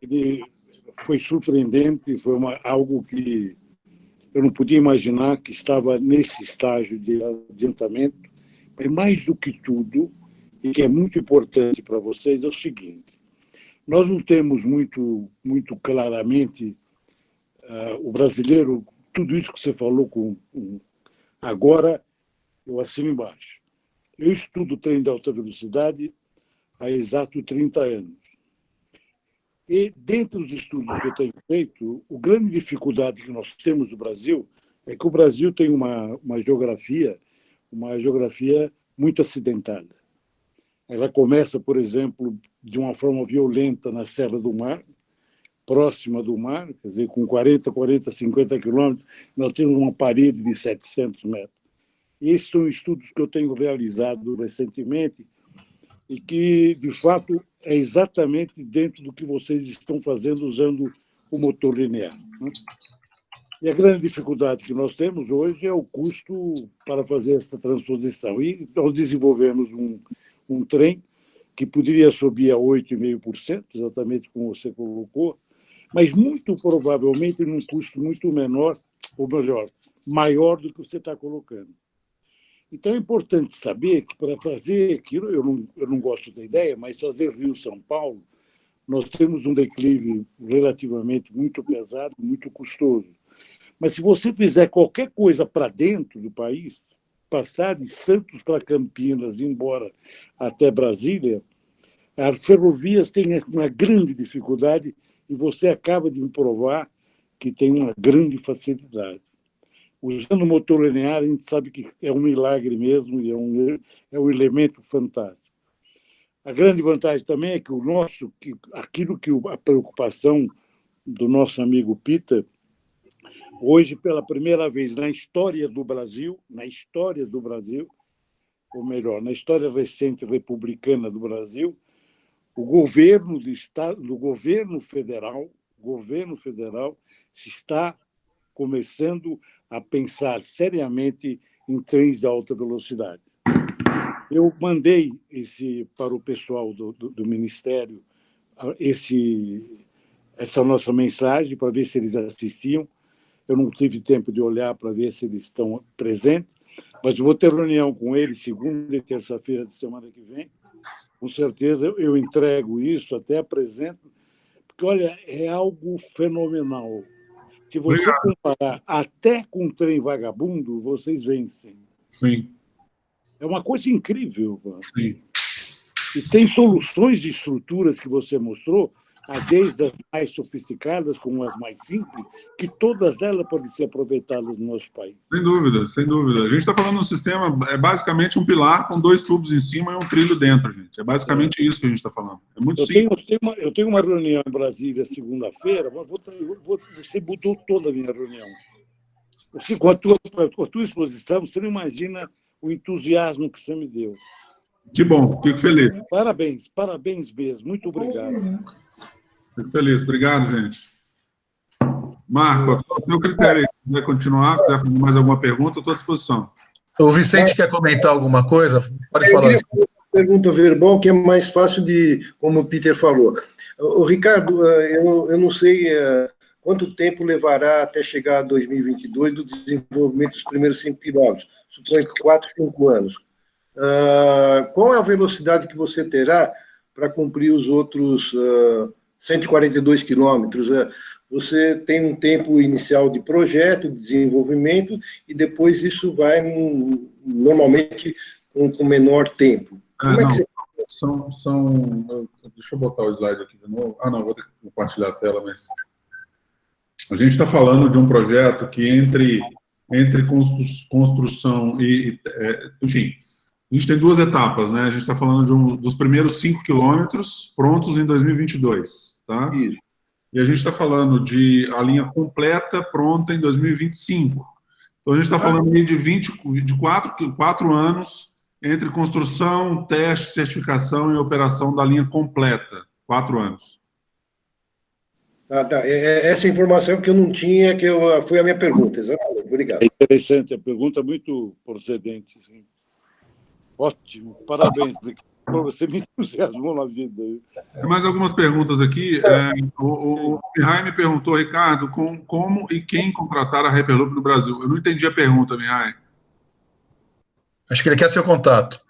S8: ele foi surpreendente, foi algo que eu não podia imaginar que estava nesse estágio de adiantamento. Mas, mais do que tudo, e que é muito importante para vocês, é o seguinte: nós não temos muito claramente o brasileiro, tudo isso que você falou agora, eu assino embaixo. Eu estudo trem de alta velocidade há exato 30 anos. E, dentre os estudos que eu tenho feito, a grande dificuldade que nós temos no Brasil é que o Brasil tem uma geografia muito acidentada. Ela começa, por exemplo, de uma forma violenta na Serra do Mar, próxima do mar, quer dizer, com 50 quilômetros, nós temos uma parede de 700 metros. E esses são estudos que eu tenho realizado recentemente e que, de fato, é exatamente dentro do que vocês estão fazendo usando o motor linear, né? E a grande dificuldade que nós temos hoje é o custo para fazer essa transposição. E nós desenvolvemos um trem que poderia subir a 8,5%, exatamente como você colocou, mas muito provavelmente num custo muito menor, ou melhor, maior do que você está colocando. Então é importante saber que para fazer aquilo, eu não gosto da ideia, mas fazer Rio-São Paulo, nós temos um declive relativamente muito pesado, muito custoso. Mas se você fizer qualquer coisa para dentro do país, passar de Santos para Campinas e ir embora até Brasília, as ferrovias têm uma grande dificuldade e você acaba de me provar que tem uma grande facilidade. Usando o motor linear, a gente sabe que é um milagre mesmo e é um elemento fantástico. A grande vantagem também é que a preocupação do nosso amigo Peter Hoje, pela primeira vez na história do Brasil, ou melhor, na história recente republicana do Brasil, o governo do Estado, do governo federal se está começando a pensar seriamente em trens de alta velocidade. Eu mandei para o pessoal do Ministério essa nossa mensagem para ver se eles assistiam. Eu não tive tempo de olhar para ver se eles estão presentes, mas vou ter reunião com eles segunda e terça-feira de semana que vem. Com certeza eu entrego isso, até apresento, porque, olha, é algo fenomenal. Se você comparar até com o trem vagabundo, vocês vencem.
S4: Sim.
S8: É uma coisa incrível.
S4: Sim.
S8: E tem soluções de estruturas que você mostrou, desde as mais sofisticadas como as mais simples, que todas elas podem ser aproveitadas no nosso país.
S4: Sem dúvida, sem dúvida. A gente está falando de um sistema, é basicamente um pilar com 2 tubos em cima e um trilho dentro, gente. É basicamente isso que a gente está falando. É muito simples.
S8: Eu tenho uma reunião em Brasília segunda-feira, mas você mudou toda a minha reunião. Com a tua exposição, você não imagina o entusiasmo que você me deu.
S4: Que bom, fico feliz.
S8: Parabéns mesmo. Muito obrigado.
S4: Fico feliz. Obrigado, gente. Marco, o seu critério aí, se quiser continuar, quiser fazer mais alguma pergunta, eu estou à disposição.
S1: O Vicente quer comentar alguma coisa? Pode falar.
S9: Eu queria fazer uma pergunta verbal, que é mais fácil de, como o Peter falou. O Ricardo, eu não sei quanto tempo levará até chegar a 2022 do desenvolvimento dos primeiros 5 quilômetros. Suponho que 4, 5 anos. Qual é a velocidade que você terá para cumprir os outros 142 quilômetros? Você tem um tempo inicial de projeto, de desenvolvimento, e depois isso vai normalmente com menor tempo. Como é que você...
S4: Deixa eu botar o slide aqui de novo. Não, vou ter que compartilhar a tela, mas... A gente está falando de um projeto que entre construção e... enfim, a gente tem 2 etapas, né? A gente está falando dos primeiros 5 quilômetros prontos em 2022, tá?
S9: Isso.
S4: E a gente está falando de a linha completa pronta em 2025. Então, a gente está falando aí de 4 anos entre construção, teste, certificação e operação da linha completa. 4 anos.
S9: Tá. Essa informação que eu não tinha, foi a minha pergunta. Exatamente. Obrigado.
S8: É interessante, a pergunta é muito procedente. Sim. Ótimo, parabéns. Você me entusiasmou na vida.
S4: Tem mais algumas perguntas aqui. O Mihai me perguntou, Ricardo, como e quem contratar a Hyperloop no Brasil? Eu não entendi a pergunta, Mihai.
S1: Acho que ele quer seu contato.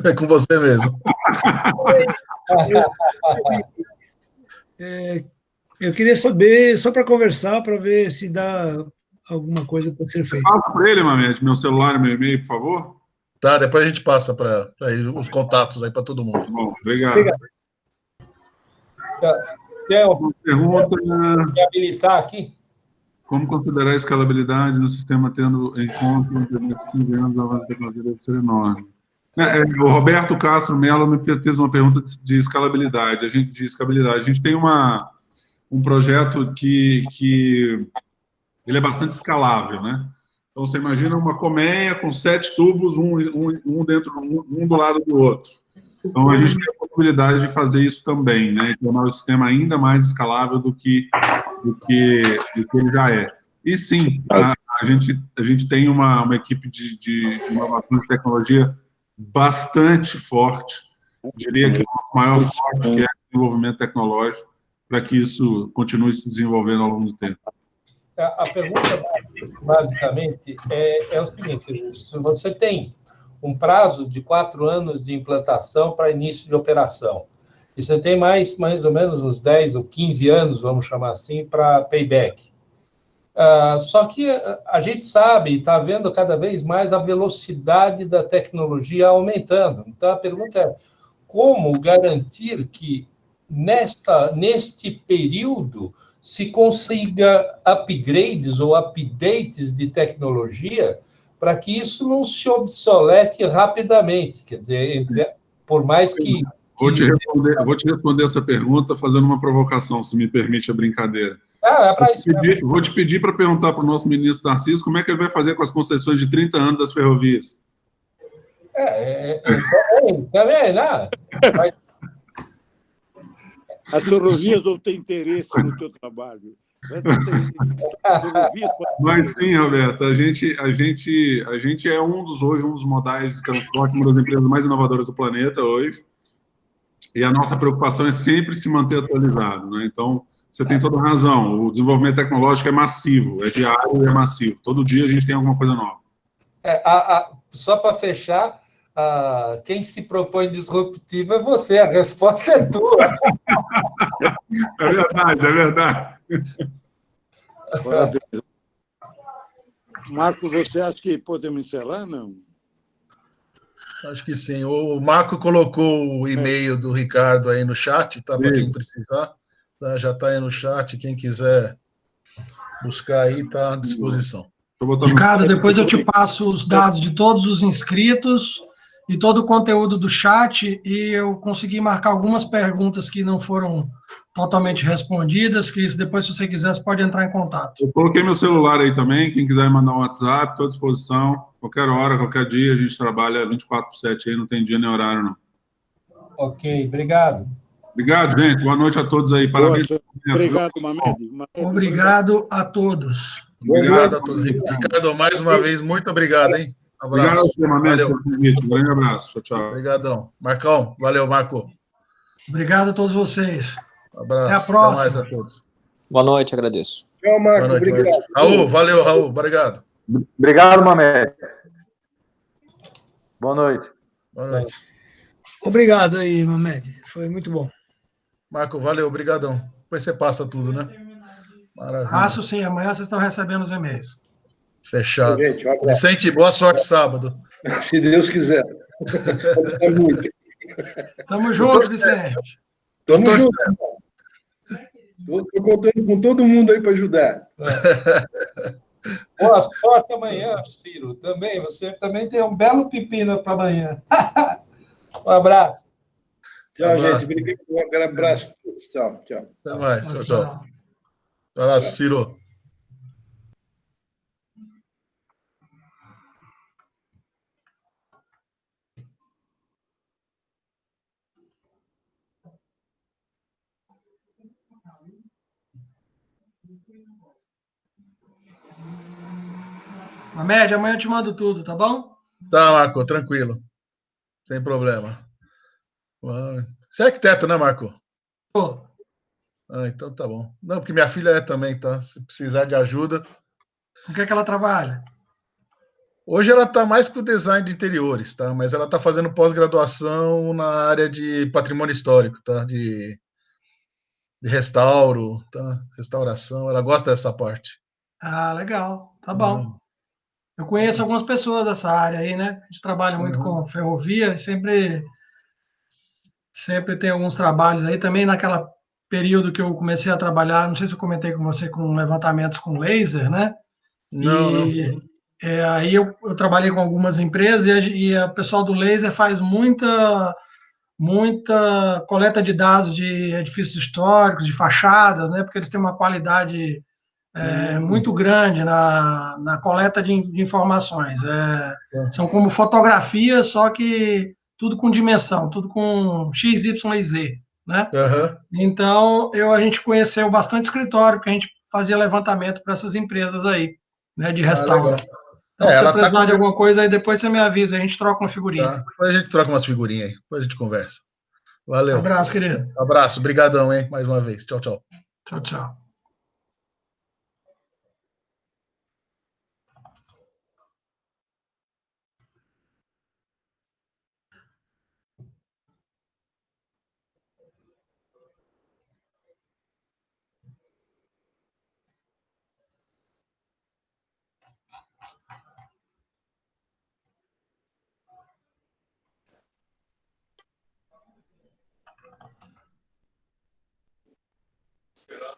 S1: É com você mesmo.
S10: Eu queria saber, só para conversar, para ver se dá alguma coisa para ser feita.
S4: Passa para ele, Mamed, meu celular e meu e-mail, por favor.
S1: Tá, depois a gente passa para os contatos aí para todo mundo.
S4: Bom, obrigado.
S11: Quer uma pergunta de habilitar aqui?
S4: Como considerar a escalabilidade do sistema tendo em conta os 15 anos da tecnologia deve ser enorme? O Roberto Castro Mello me fez uma pergunta de escalabilidade. A gente tem um projeto que ele é bastante escalável, né? Então, você imagina uma colmeia com 7 tubos, um do lado do outro. Então, a gente tem a possibilidade de fazer isso também, né? E tornar o sistema ainda mais escalável do que ele já é. E, sim, a gente tem uma equipe de inovação de tecnologia bastante forte. Eu diria que é o maior forte que é o desenvolvimento tecnológico, para que isso continue se desenvolvendo ao longo do tempo.
S11: A pergunta, basicamente, é o seguinte: se você tem um prazo de 4 anos de implantação para início de operação, e você tem mais ou menos uns 10 ou 15 anos, vamos chamar assim, para payback. Só que a gente sabe e está vendo cada vez mais a velocidade da tecnologia aumentando. Então, a pergunta é: como garantir que, neste período, se consiga upgrades ou updates de tecnologia para que isso não se obsolete rapidamente? Quer dizer, por mais que...
S4: Vou te responder essa pergunta fazendo uma provocação, se me permite a brincadeira.
S11: É para isso mesmo.
S4: Vou te pedir para perguntar para o nosso ministro Tarcísio como é que ele vai fazer com as concessões de 30 anos das ferrovias.
S11: Também, né? Mas...
S8: As ferrovias não têm interesse no teu trabalho.
S4: Mas sim, Roberto, a gente é hoje um dos modais de transporte, uma das empresas mais inovadoras do planeta hoje, e a nossa preocupação é sempre se manter atualizado, né? Então, você tem toda a razão, o desenvolvimento tecnológico é massivo, é diário e é massivo. Todo dia a gente tem alguma coisa nova.
S11: Só para fechar, quem se propõe disruptivo é você, a resposta é tua.
S4: É verdade, é verdade.
S8: Parabéns. Marco, você acha que podemos encerrar, não?
S1: Acho que sim. O Marco colocou o e-mail do Ricardo aí no chat, tá? Para quem precisar. Tá? Já está aí no chat. Quem quiser buscar aí, está à disposição.
S3: Ricardo, depois eu te passo os dados de todos os inscritos e todo o conteúdo do chat, e eu consegui marcar algumas perguntas que não foram totalmente respondidas, que depois, se você quiser, você pode entrar em contato.
S4: Eu coloquei meu celular aí também, quem quiser mandar um WhatsApp, estou à disposição, qualquer hora, qualquer dia, a gente trabalha 24/7 aí, não tem dia nem horário, não.
S11: Ok, obrigado.
S4: Obrigado, gente, boa noite a todos aí, parabéns.
S8: Obrigado, Mamed.
S3: Obrigado a todos.
S1: Obrigado a todos. Ricardo, mais uma vez, muito obrigado, hein? Um abraço.
S4: Obrigado, Mamed, pelo convite. Um grande abraço. Tchau, tchau.
S1: Obrigadão. Marcão, valeu, Marco.
S3: Obrigado a todos vocês.
S1: Um abraço.
S3: Até a próxima.
S1: Até mais a todos.
S2: Boa noite, agradeço.
S9: Tchau, Marco.
S1: Boa noite,
S9: Obrigado.
S1: Raul, valeu, Raul. Obrigado.
S12: Obrigado, Mamed. Boa noite.
S1: Boa noite.
S10: Obrigado aí, Mamed. Foi muito bom.
S1: Marco, valeu, obrigadão. Depois você passa tudo, né? Maravilha.
S3: Passo sim, amanhã vocês estão recebendo os e-mails.
S1: Fechado.
S9: Gente,
S1: Vicente, boa sorte sábado.
S9: Se Deus quiser.
S3: Tamo junto, Vicente.
S9: Tamo junto. Estou contando com todo mundo aí para ajudar.
S11: Boa sorte amanhã, Ciro. Também, você também tem um belo pepino para amanhã. Um abraço.
S9: Tchau, gente. Obrigado. Um abraço. Tchau, tchau.
S1: Até mais. Tchau, tchau. Um abraço, Ciro.
S3: Mamed, amanhã eu te mando tudo, tá bom?
S1: Tá, Marco, tranquilo. Sem problema. Você é arquiteto, né, Marco?
S3: Pô.
S1: Então tá bom. Não, porque minha filha é também, tá? Se precisar de ajuda.
S3: Com o que é que ela trabalha?
S1: Hoje ela está mais com o design de interiores, tá? Mas ela está fazendo pós-graduação na área de patrimônio histórico, tá? De restauro, tá? Restauração. Ela gosta dessa parte.
S3: Ah, legal. Tá bom. Eu conheço algumas pessoas dessa área aí, né? A gente trabalha muito com ferrovia e sempre tem alguns trabalhos aí. Também naquela período que eu comecei a trabalhar, não sei se eu comentei com você, com levantamentos com laser, né?
S1: Não.
S3: Aí eu trabalhei com algumas empresas e o pessoal do laser faz muita coleta de dados de edifícios históricos, de fachadas, né? Porque eles têm uma qualidade muito grande na coleta de informações. São como fotografias, só que tudo com dimensão, tudo com X, Y e Z, né? Então, a gente conheceu bastante escritório, porque a gente fazia levantamento para essas empresas aí, né, de restauro. Então, se você precisar de alguma coisa, aí depois você me avisa, a gente troca uma figurinha.
S1: Tá. Depois a gente troca umas figurinhas aí, depois a gente conversa. Valeu.
S3: Abraço, querido.
S1: Abraço, brigadão, hein, mais uma vez. Tchau, tchau.
S3: Tchau, tchau.
S4: Será?